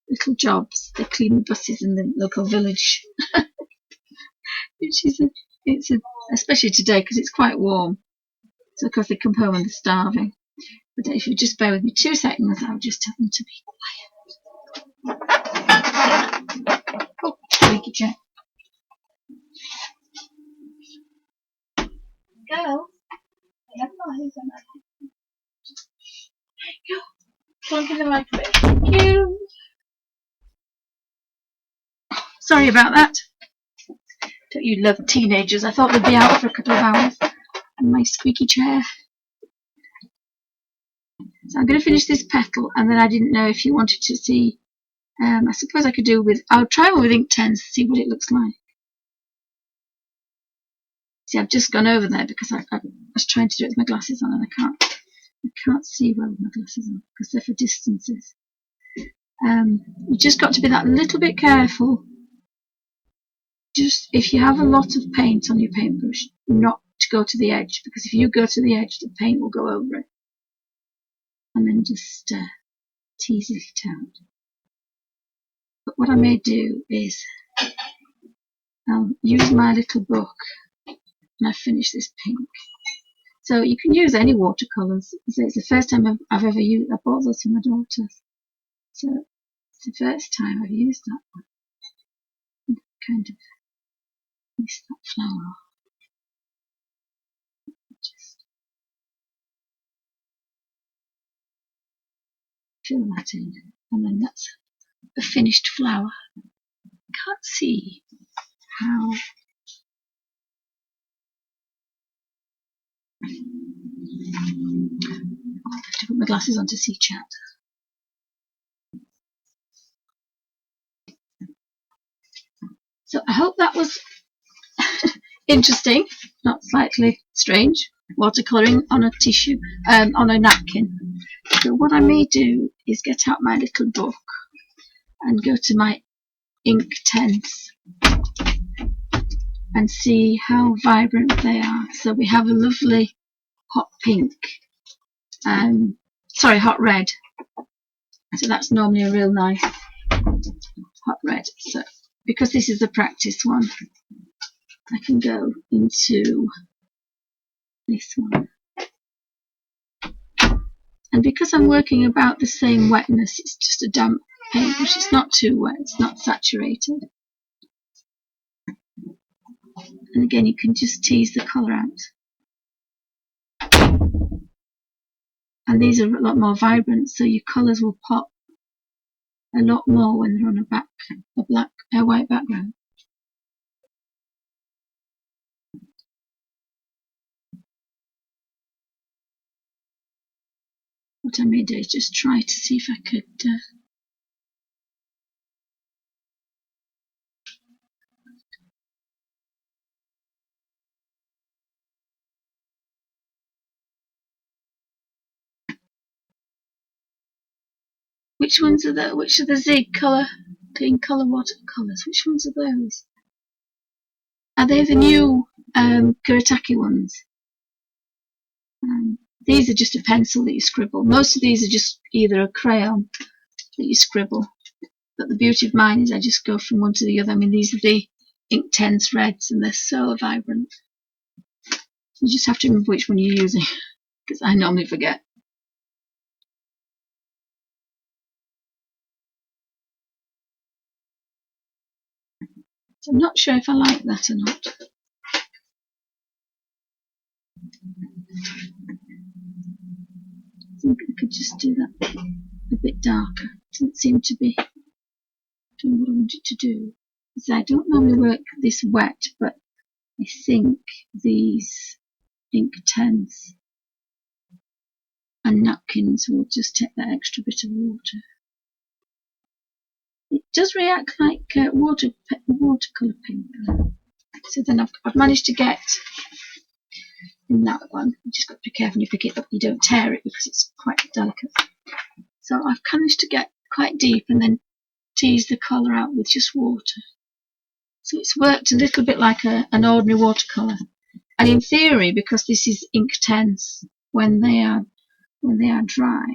little jobs. They clean the buses in the local village, which is especially today because it's quite warm. So of course they come home and they're starving. But if you just bear with me 2 seconds, I'll just tell them to be quiet. Oh, thank you, Jack. Girl, I have my eyes on that. Go. Plug in the microwave. Thank you. Sorry about that. Don't you love teenagers? I thought they'd be out for a couple of hours. And my squeaky chair. So I'm going to finish this petal, and then I didn't know if you wanted to see. I suppose I could do with. I'll try one with Inktense to see what it looks like. See, I've just gone over there because I was trying to do it with my glasses on, and I can't see well with my glasses on because they're for distances. You just got to be that little bit careful. Just if you have a lot of paint on your paintbrush, not to go to the edge, because if you go to the edge, the paint will go over it. And then just tease it out. But what I may do is I'll use my little book and I finish this pink. So you can use any watercolours. So it's the first time I've ever used. I bought those for my daughter. So it's the first time I've used that one. Kind of miss that flower. Just fill that in, and then that's a finished flower. Can't see how. I'll have to put my glasses on to see chat. So I hope that was interesting, not slightly strange. Watercolouring on a tissue, on a napkin. So what I may do is get out my little book and go to my Inktense and see how vibrant they are. So we have a lovely hot pink, hot red. So that's normally a real nice hot red. So because this is a practice one, I can go into this one. And because I'm working about the same wetness, it's just a damp paintbrush. It's not too wet, it's not saturated. And again, you can just tease the colour out. And these are a lot more vibrant, so your colours will pop a lot more when they're on a white background. What I may do is just try to see if I could which ones are the Zig colour, clean colour watercolours? Which ones are those? Are they the new Kuretake ones? these are just a pencil that you scribble. Most of these are just either a crayon that you scribble. But the beauty of mine is I just go from one to the other. I mean, these are the Inktense reds, and they're so vibrant. You just have to remember which one you're using, because I normally forget. So I'm not sure if I like that or not. I think I could just do that a bit darker. It doesn't seem to be doing what I want it to do. So I don't normally work this wet, but I think these Inktense and napkins will just take that extra bit of water. It does react like watercolour paper. So then I've managed to get in that one. You just got to be careful when you pick it up, you don't tear it because it's quite delicate. So I've managed to get quite deep and then tease the colour out with just water. So it's worked a little bit like an ordinary watercolour. And in theory, because this is Inktense, when they are dry,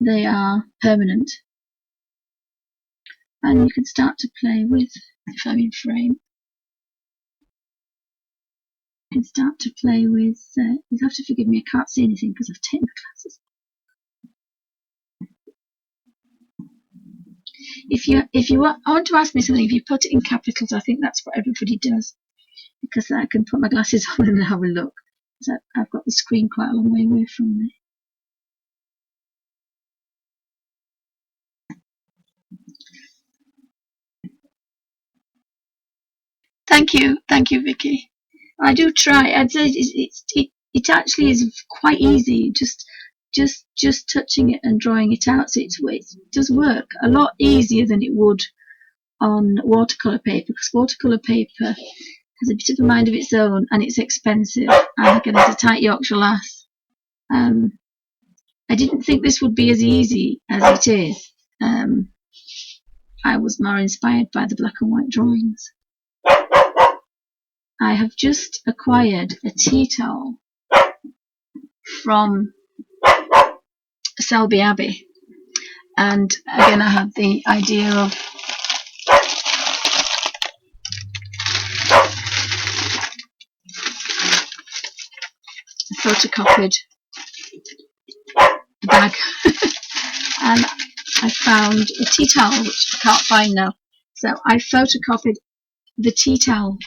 they are permanent. And you can start to play with, if I'm in frame, you can start to play with, you have to forgive me, I can't see anything because I've taken my glasses. If you want to ask me something, if you put it in capitals, I think that's what everybody does, because I can put my glasses on and have a look. So I've got the screen quite a long way away from me. Thank you, Vicky. I do try. I'd say it actually is quite easy. Just touching it and drawing it out. So it does work a lot easier than it would on watercolour paper, because watercolour paper has a bit of a mind of its own and it's expensive. And again, it's a tight Yorkshire lass. I didn't think this would be as easy as it is. I was more inspired by the black and white drawings. I have just acquired a tea towel from Selby Abbey, and again I had the idea of a photocopied bag and I found a tea towel which I can't find now, so I photocopied the tea towel,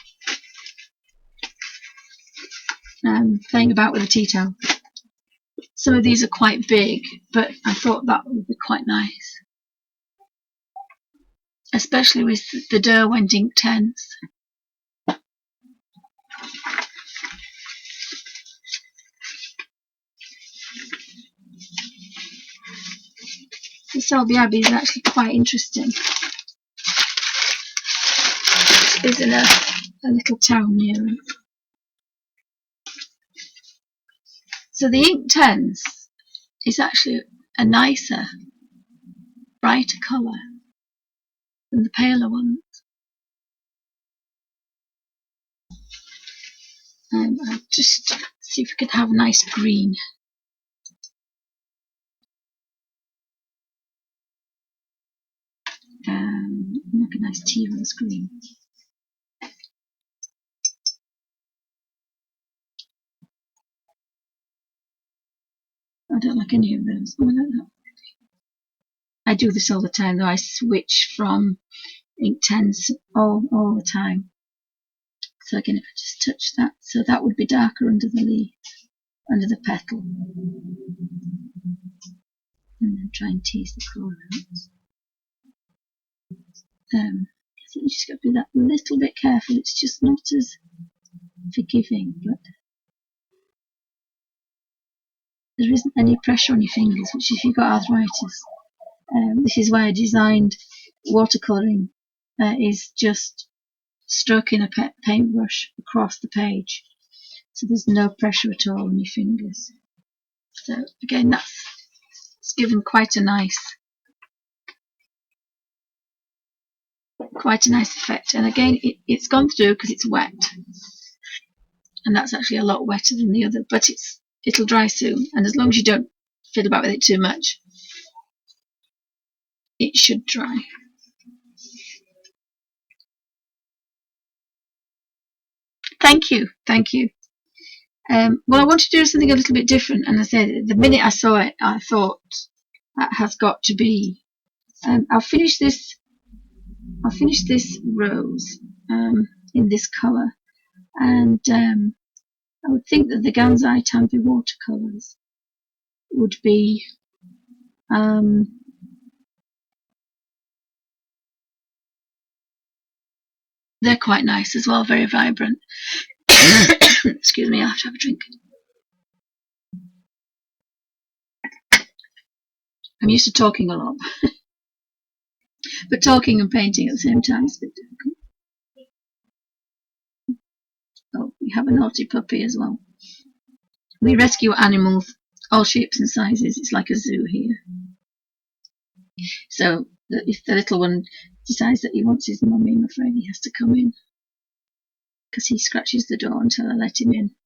playing about with a tea towel. Some of these are quite big, but I thought that would be quite nice, especially with the Derwent Inktense. The Selby Abbey is actually quite interesting. It's in a little town near it. So the Inktense is actually a nicer, brighter colour than the paler ones. I'll just see if we could have a nice green. Like a nice tea rose green. I don't like any of those. Oh, I like that. I do this all the time though. I switch from Inktense all the time. So again, if I just touch that, so that would be darker under the leaf, under the petal. And then try and tease the colour out. I think you just got to be that little bit careful. It's just not as forgiving, but there isn't any pressure on your fingers, which if you've got arthritis, this is why I designed watercolouring, is just stroking a paintbrush across the page, so there's no pressure at all on your fingers. So again, it's given quite a nice effect. And again, it's gone through because it's wet. and that's actually a lot wetter than the other, but it'll dry soon, and as long as you don't fiddle about with it too much, it should dry. Thank you, thank you. Well, I want to do something a little bit different, and I said the minute I saw it, I thought that has got to be. I'll finish this rose in this colour, and I would think that the Gansai Tampi watercolours would be they're quite nice as well, very vibrant. Excuse me, I have to have a drink. I'm used to talking a lot, but talking and painting at the same time is a bit difficult. Oh, we have a naughty puppy as well. We rescue animals, all shapes and sizes. It's like a zoo here. So if the little one decides that he wants his mummy, I'm afraid he has to come in, because he scratches the door until I let him in.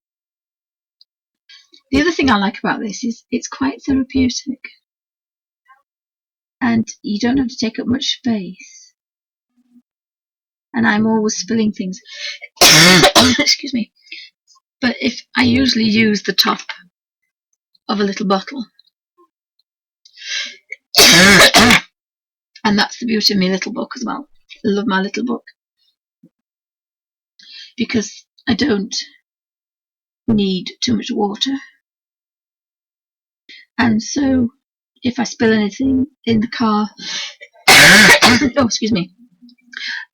The other thing I like about this is it's quite therapeutic, and you don't have to take up much space. And I'm always spilling things. Excuse me. But if I usually use the top of a little bottle, and that's the beauty of my little book as well. I love my little book because I don't need too much water, and so if I spill anything in the car, oh excuse me,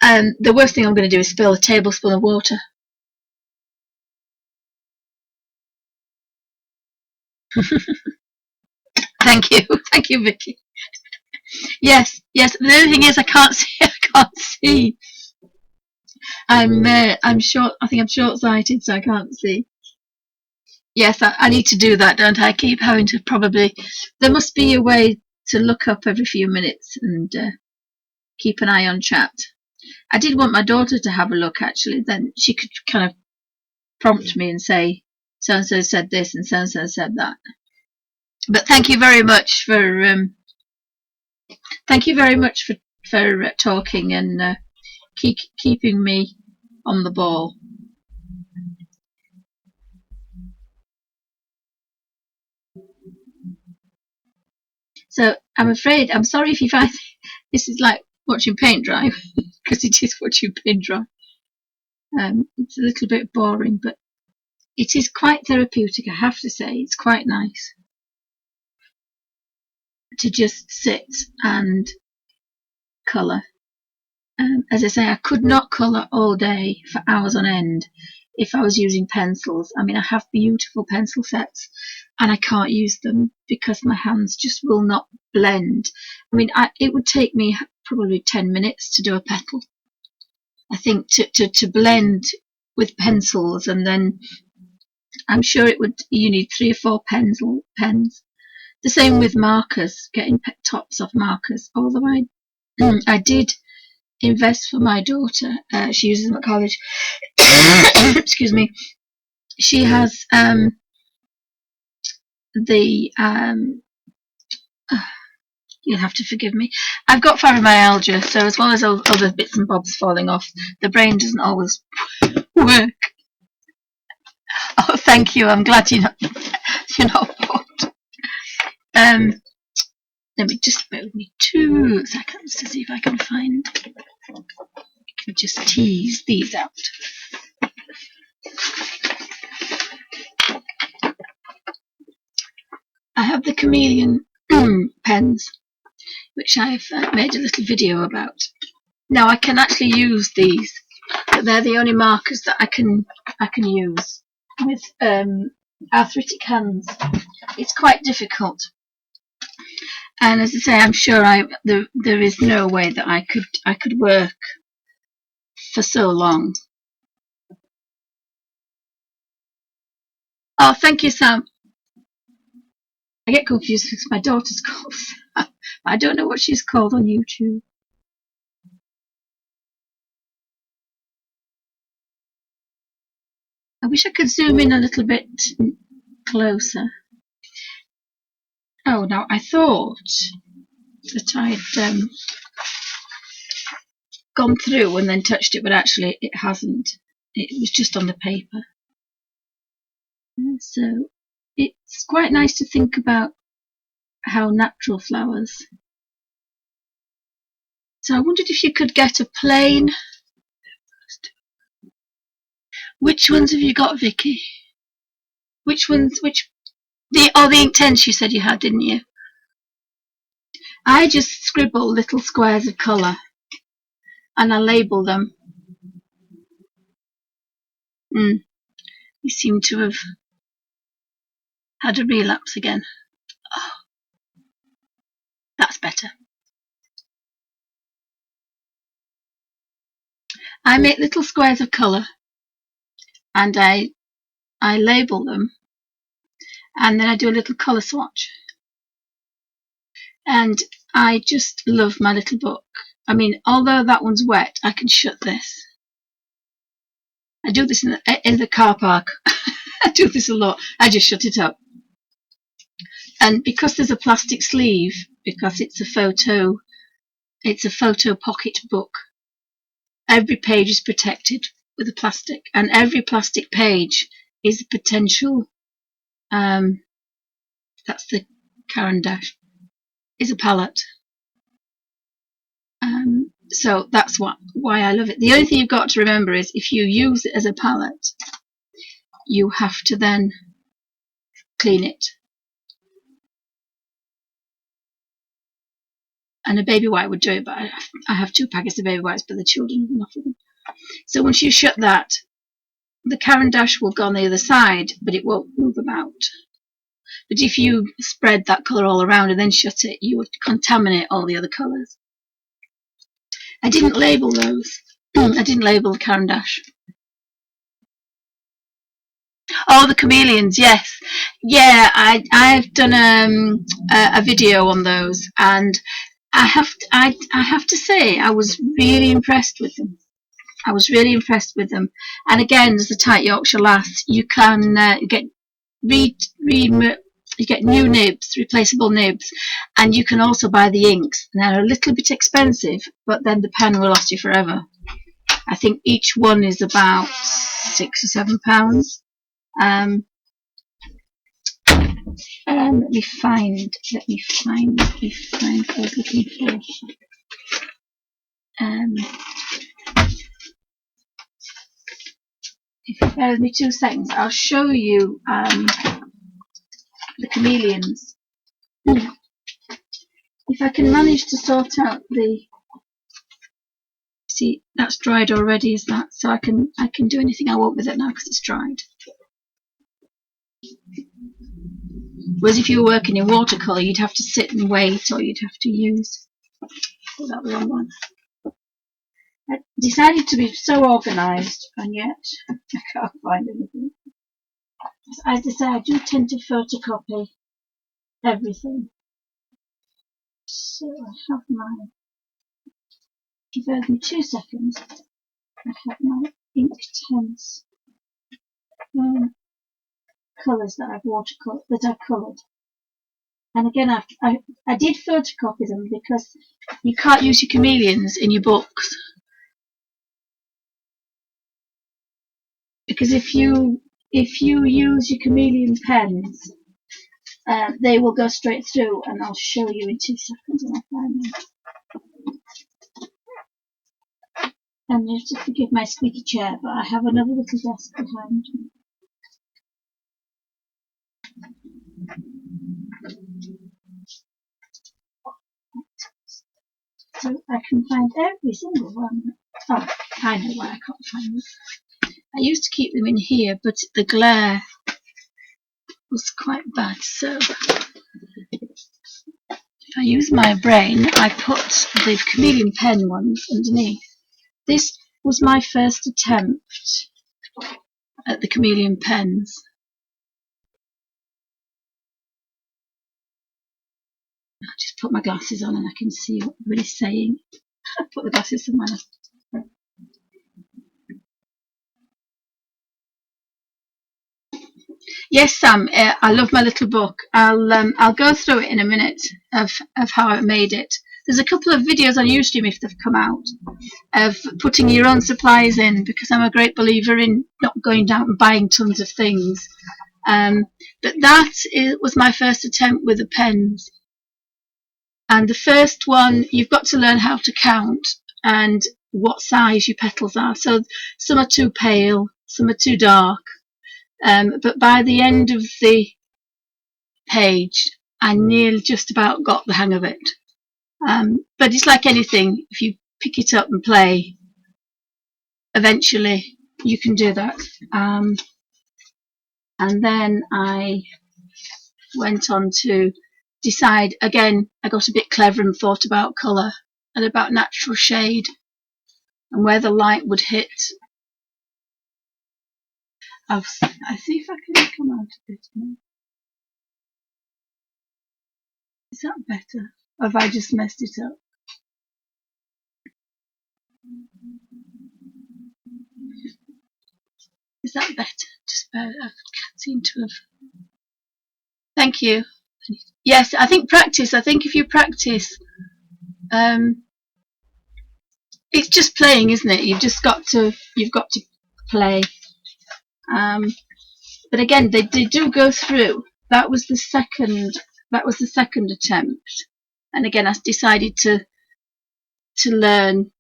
the worst thing I'm going to do is spill a tablespoon of water. Thank you, Vicky. Yes. The other thing is I can't see. I'm short. I think I'm short-sighted, so I can't see. Yes, I need to do that, don't I? I keep having to probably. There must be a way to look up every few minutes and keep an eye on chat. I did want my daughter to have a look, actually. Then she could kind of prompt me and say, so and so said this and so said that. But thank you very much for talking and keeping me on the ball. So I'm sorry if you find this is like watching paint dry, because it is watching paint dry. It's a little bit boring, but it is quite therapeutic, I have to say. It's quite nice to just sit and colour. As I say, I could not colour all day for hours on end if I was using pencils. I mean, I have beautiful pencil sets and I can't use them because my hands just will not blend. I mean, it would take me probably 10 minutes to do a petal. I think to blend with pencils, and then I'm sure you need 3 or 4 pens. The same with markers, getting tops off markers. Although I did invest for my daughter. She uses them at college. Excuse me. She has you'll have to forgive me. I've got fibromyalgia, so as well as other bits and bobs falling off, the brain doesn't always work. Oh, thank you. I'm glad you're not bored. Let me just bear with me 2 seconds to see if I can find. I can just tease these out. I have the chameleon pens, which I've made a little video about. Now I can actually use these, but they're the only markers that I can use with arthritic hands. It's quite difficult, and as I say, I'm sure there is no way that I could work for so long. Oh, thank you, Sam. I get confused because my daughter's called Sam. I don't know what she's called on YouTube. wish I could zoom in a little bit closer. Oh, now I thought that I'd gone through and then touched it, but actually it hasn't. It was just on the paper. So it's quite nice to think about how natural flowers. So I wondered if you could get a plain. Which ones have you got, Vicky? Which ones? The Inktense you said you had, didn't you? I just scribble little squares of colour and I label them. You seem to have had a relapse again. Oh, that's better. I make little squares of colour and I label them, and then I do a little colour swatch. And I just love my little book. I mean, although that one's wet, I can shut this. I do this in the car park. I do this a lot. I just shut it up. And because there's a plastic sleeve, because it's a photo pocket book, every page is protected with a plastic, and every plastic page is a potential, that's the Caran d'Ache, is a palette. So that's why I love it. The only thing you've got to remember is if you use it as a palette, you have to then clean it. And a baby white would do it, but I have 2 packets of baby whites, but the children have enough of them. So once you shut that, the Caran d'Ache will go on the other side, but it won't move about. But if you spread that colour all around and then shut it, you would contaminate all the other colours. I didn't label those. I didn't label the Caran d'Ache. Oh, the chameleons, yes. Yeah, I've done a video on those, and I have to say I was really impressed with them. I was really impressed with them. And again, as the tight Yorkshire lass, you can get you get new nibs, replaceable nibs, and you can also buy the inks. They're a little bit expensive, but then the pen will last you forever. I think each one is about £6 or £7. Let me find what I was looking for. If you bear with me 2 seconds, I'll show you the chameleons. If I can manage to sort out the, see, that's dried already, is that? So I can do anything I want with it now because it's dried. Whereas if you were working in watercolour, you'd have to sit and wait, or you'd have to use. Oh, that was the wrong one. I decided to be so organised, and yet I can't find anything. As I say, I do tend to photocopy everything. So I have my, give me 2 seconds, I have my Inktense colours that I've coloured. And again, I did photocopy them because you can't use your chameleons in your books. Because if you use your chameleon pens, they will go straight through, and I'll show you in 2 seconds when I find them. And you have to forgive my squeaky chair, but I have another little desk behind me. So I can find every single one. Oh, I know why I can't find them. I used to keep them in here, but the glare was quite bad, so if I use my brain, I put the chameleon pen ones underneath. This was my first attempt at the chameleon pens. I'll just put my glasses on and I can see what everybody's saying. I'll put the glasses somewhere else. Yes, Sam. I love my little book. I'll go through it in a minute of how I made it. There's a couple of videos on YouTube if they've come out of putting your own supplies in, because I'm a great believer in not going down and buying tons of things. But that was my first attempt with the pens. And the first one, you've got to learn how to count and what size your petals are. So some are too pale, some are too dark. But by the end of the page, I nearly just about got the hang of it. But it's like anything, if you pick it up and play, eventually you can do that. And then I went on to decide, again, I got a bit clever and thought about colour and about natural shade and where the light would hit. I see if I can come out of it. Is that better? Or have I just messed it up? Is that better? Just I can't seem to have. Thank you. Yes, I think practice. I think if you practice, it's just playing, isn't it? You've got to play. But again, they do go through. That was the second attempt, and again, I decided to learn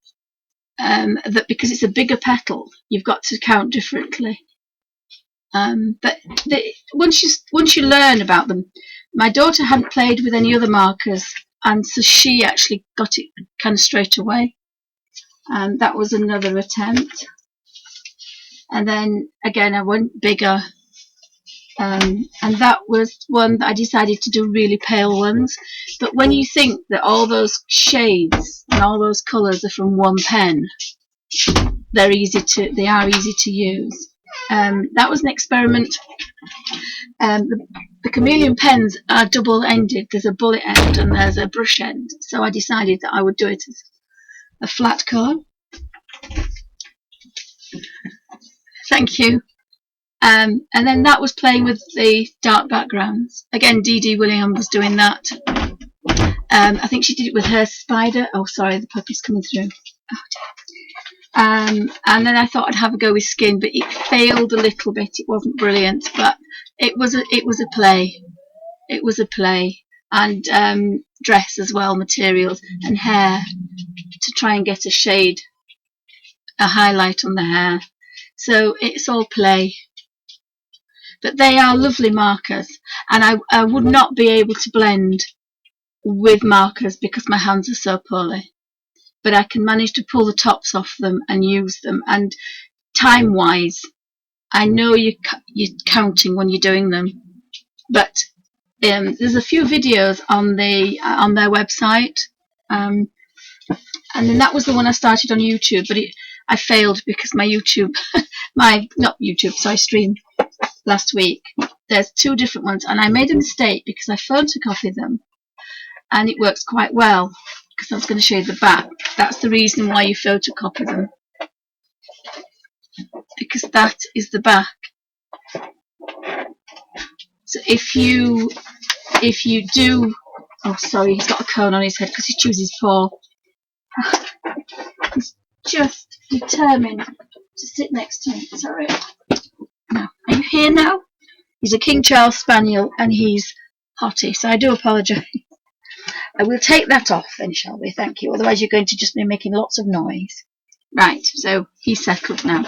that because it's a bigger petal, you've got to count differently. But once you learn about them, my daughter hadn't played with any other markers, and so she actually got it kind of straight away. That was another attempt, and then again I went bigger, and that was one that I decided to do really pale ones. But when you think that all those shades and all those colours are from one pen, they are easy to use. That was an experiment. The chameleon pens are double-ended. There's a bullet end and there's a brush end. So I decided that I would do it as a flat colour. Thank you. And then that was playing with the dark backgrounds. Again, Dee Dee William was doing that. I think she did it with her spider. Oh, sorry, the puppy's coming through. Oh, dear. And then I thought I'd have a go with skin, but it failed a little bit. It wasn't brilliant, but it was a play. It was a play, and dress as well, materials and hair to try and get a shade, a highlight on the hair. So it's all play. But they are lovely markers, and I would not be able to blend with markers because my hands are so poorly. But I can manage to pull the tops off them and use them. And time-wise, I know you're counting when you're doing them. But there's a few videos on their website, and then that was the one I started on YouTube. But I failed because my stream last week. There's two different ones, and I made a mistake because I photocopied them, and it works quite well because I was going to show you the back. That's the reason why you photocopy them, because that is the back. So if you do, oh sorry, he's got a cone on his head because he chews his paw. He's just determined to sit next to me. Sorry. No. Are you here now? He's a King Charles Spaniel and he's hotty, so I do apologise. I will take that off then, shall we? Thank you. Otherwise you're going to just be making lots of noise. Right, so he's settled now.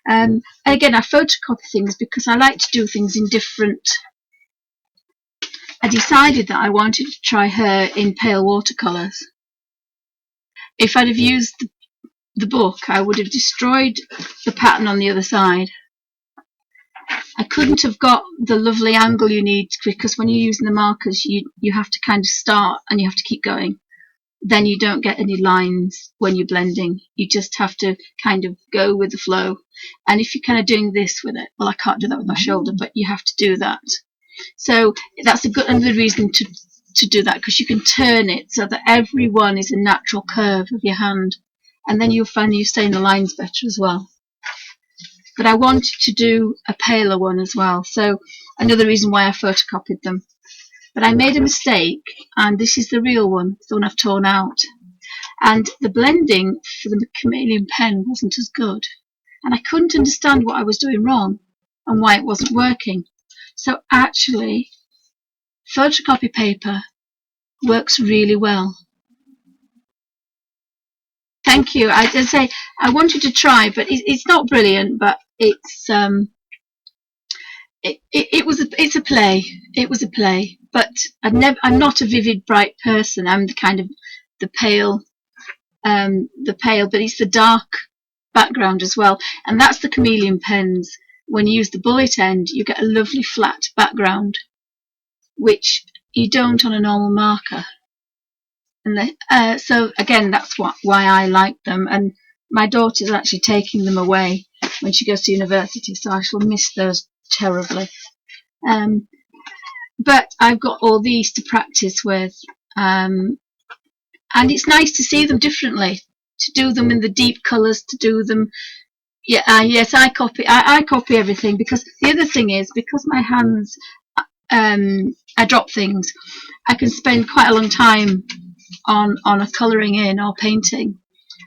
And again, I photocopy things because I like to do things in different. I decided that I wanted to try her in pale watercolours. If I'd have used the book, I would have destroyed the pattern on the other side. I couldn't have got the lovely angle you need, because when you're using the markers, you have to kind of start and you have to keep going. Then you don't get any lines when you're blending. You just have to kind of go with the flow. And if you're kind of doing this with it, well, I can't do that with my shoulder, but you have to do that. So that's another reason to do that, because you can turn it so that every one is a natural curve of your hand, and then you'll find you stay in the lines better as well. but I wanted to do a paler one as well, so another reason why I photocopied them. But I made a mistake, and this is the real one, the one I've torn out. And the blending for the chameleon pen wasn't as good, and I couldn't understand what I was doing wrong and why it wasn't working. So actually, photocopy paper works really well. Thank you. I did say I wanted to try, but it's not brilliant. But it's it's a play. It was a play. But I'm not a vivid, bright person. I'm the kind of the pale, but it's the dark background as well. And that's the chameleon pens. When you use the bullet end, you get a lovely flat background, which you don't on a normal marker. And so again, that's why I like them. And my daughter's actually taking them away when she goes to university, so I shall miss those terribly. But I've got all these to practice with, and it's nice to see them differently, to do them in the deep colours, to do them. Yeah, yes, I copy everything, because the other thing is, because my hands, I drop things, I can spend quite a long time on a colouring in or painting,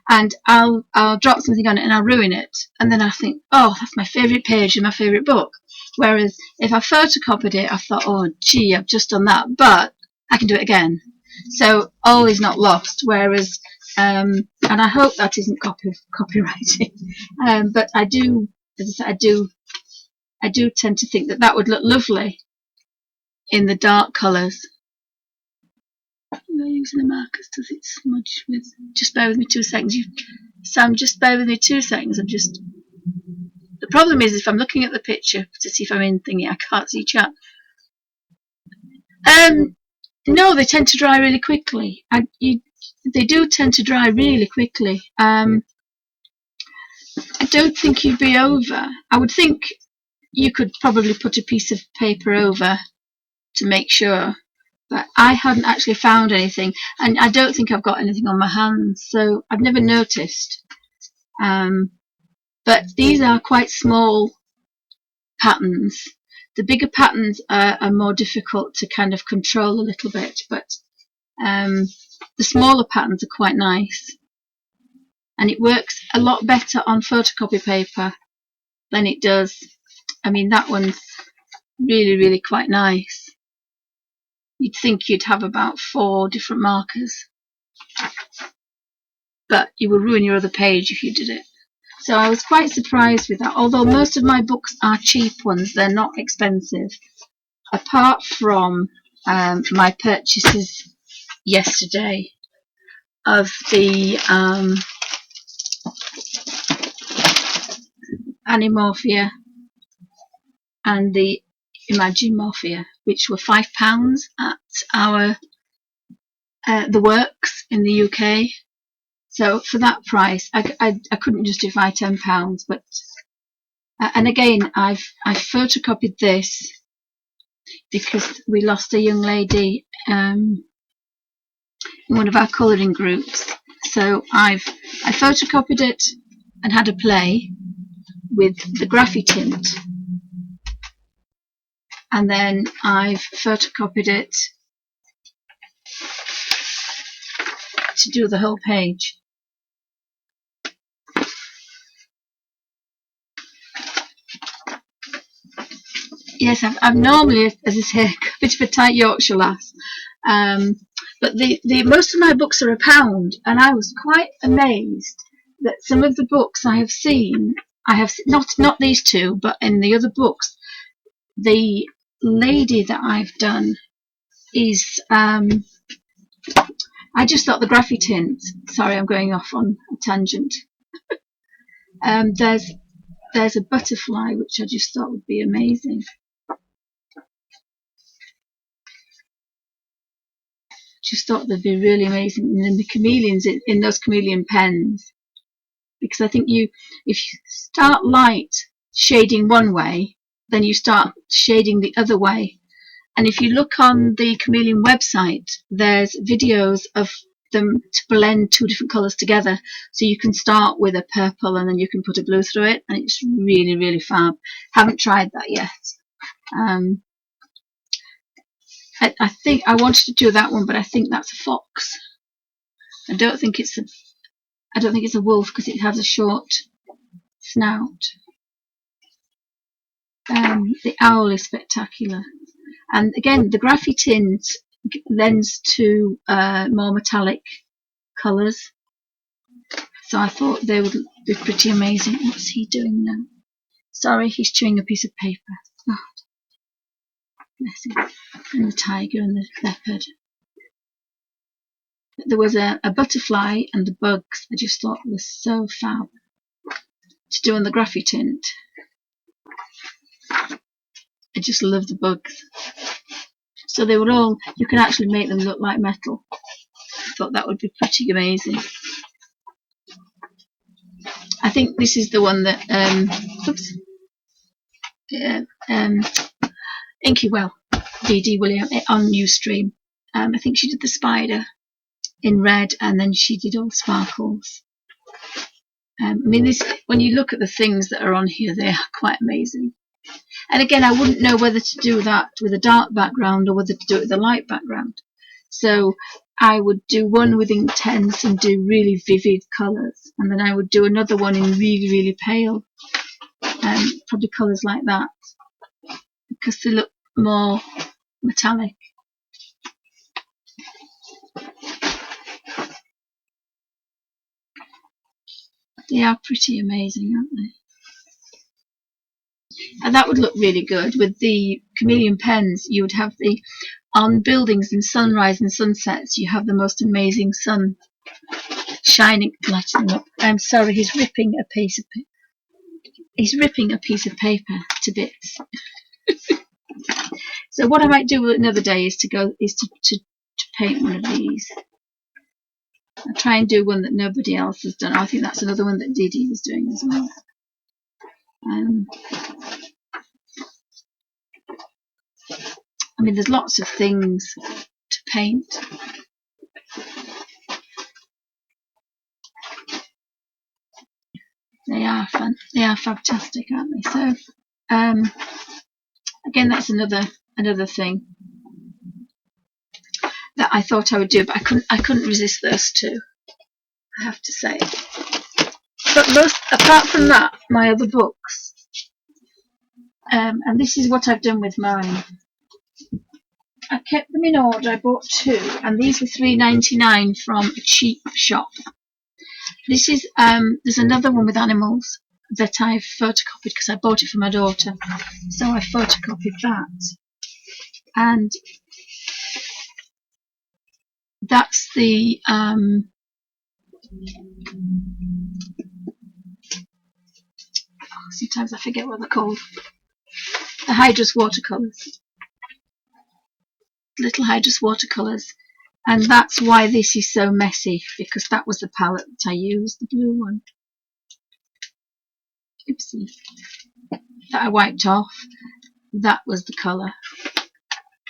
and I'll drop something on it and I'll ruin it, and then I think, oh, that's my favourite page in my favourite book. Whereas if I photocopied it, I thought, oh gee, I've just done that, but I can do it again. So all is not lost. Whereas and I hope that isn't copyrighted, but I do, as I said, I do tend to think that would look lovely in the dark colours. You're using the markers, does it smudge with? Just bear with me 2 seconds. Sam, just bear with me 2 seconds. The problem is, if I'm looking at the picture to see if I'm in thingy, I can't see chat. No, they tend to dry really quickly. They do tend to dry really quickly. I don't think you'd be over. I would think you could probably put a piece of paper over to make sure, but I hadn't actually found anything, and I don't think I've got anything on my hands, so I've never noticed. But these are quite small patterns. The bigger patterns are more difficult to kind of control a little bit, but the smaller patterns are quite nice, and it works a lot better on photocopy paper than it does. I mean, that one's really, really quite nice. You'd think you'd have about 4 different markers, but you would ruin your other page if you did it. So I was quite surprised with that. Although most of my books are cheap ones, they're not expensive. Apart from my purchases yesterday of the Animorphia and the Imagimorphia, which were £5 at our the Works in the UK. So for that price, I couldn't justify £10. But and again, I've photocopied this because we lost a young lady in one of our colouring groups. So I photocopied it and had a play with the graphy tint, and then I've photocopied it to do the whole page. Yes, I'm normally, as I say, a bit of a tight Yorkshire lass, but the most of my books are £1, and I was quite amazed that some of the books I have seen, not these two, but in the other books, the lady that I've done is I just thought the graphy tint. Sorry, I'm going off on a tangent. There's a butterfly which I just thought would be amazing. Just thought they'd be really amazing, and then the chameleons in those chameleon pens, because I think if you start light shading one way, then you start shading the other way. And if you look on the chameleon website, there's videos of them to blend two different colours together. So you can start with a purple and then you can put a blue through it, and it's really, really fab. Haven't tried that yet. I think I wanted to do that one, but I think that's a fox. I don't think it's a wolf because it has a short snout. The owl is spectacular, and again the graphy tint lends to more metallic colours, so I thought they would be pretty amazing. What's he doing now? Sorry, he's chewing a piece of paper. Oh, bless him. And the tiger and the leopard. There was a butterfly and the bugs I just thought was so fab to do on the graphy tint. I just love the bugs. So they were all, you can actually make them look like metal. I thought that would be pretty amazing. I think this is the one that Inky Well, D.D. William on Newsstream. I think she did the spider in red, and then she did all sparkles. I mean, this, when you look at the things that are on here, they are quite amazing. And again, I wouldn't know whether to do that with a dark background or whether to do it with a light background. So I would do one with Inktense and do really vivid colours, and then I would do another one in really, really pale, probably colours like that, because they look more metallic. They are pretty amazing, aren't they? And that would look really good with the chameleon pens. You would have the, on buildings in sunrise and sunsets, you have the most amazing sun shining, lighting up. I'm sorry, he's ripping a piece of paper to bits. So what I might do another day is to paint one of these. I'll try and do one that nobody else has done. I think that's another one that Didi was doing as well. I mean, there's lots of things to paint. They are fun. They are fantastic, aren't they? So, again, that's another thing that I thought I would do, but I couldn't resist those two, I have to say. But apart from that, my other books, and this is what I've done with mine. I kept them in order. I bought two, and these were £3.99 from a cheap shop. This is there's another one with animals that I've photocopied because I bought it for my daughter, so I photocopied that, and that's the sometimes I forget what they're called. The Hydrus watercolours, little Hydrus watercolours, and that's why this is so messy, because that was the palette that I used, the blue one. Oopsie. That I wiped off. That was the colour.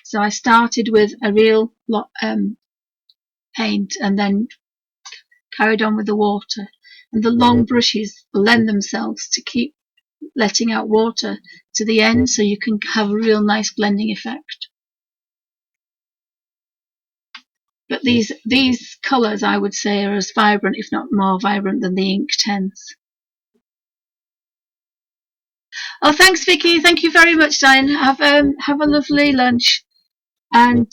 So I started with a real lot paint and then carried on with the water. And the long brushes lend themselves to keep letting out water to the end, so you can have a real nice blending effect. But these colours, I would say, are as vibrant, if not more vibrant, than the Inktense. Oh, thanks, Vicky. Thank you very much, Diane. Have a lovely lunch, and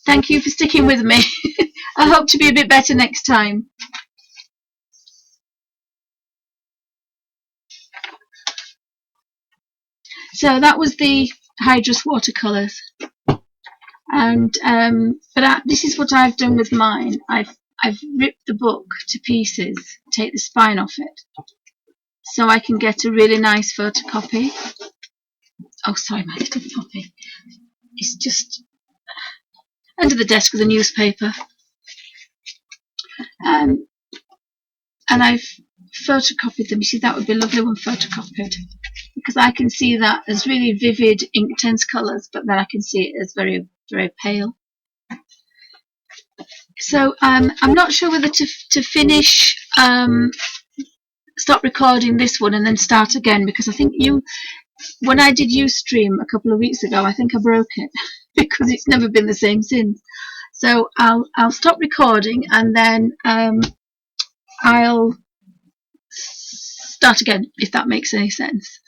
thank you for sticking with me. I hope to be a bit better next time. So that was the Hydrus watercolours, and this is what I've done with mine. I've ripped the book to pieces, take the spine off it, so I can get a really nice photocopy. Oh, sorry, my little puppy. It's just under the desk with a newspaper. And I've photocopied them. You see, that would be a lovely one photocopied, because I can see that as really vivid Inktense colours, but then I can see it as very, very pale. So I'm not sure whether to finish, stop recording this one and then start again, because I think when I did Ustream a couple of weeks ago, I think I broke it because it's never been the same since. So I'll stop recording and then I'll start again, if that makes any sense.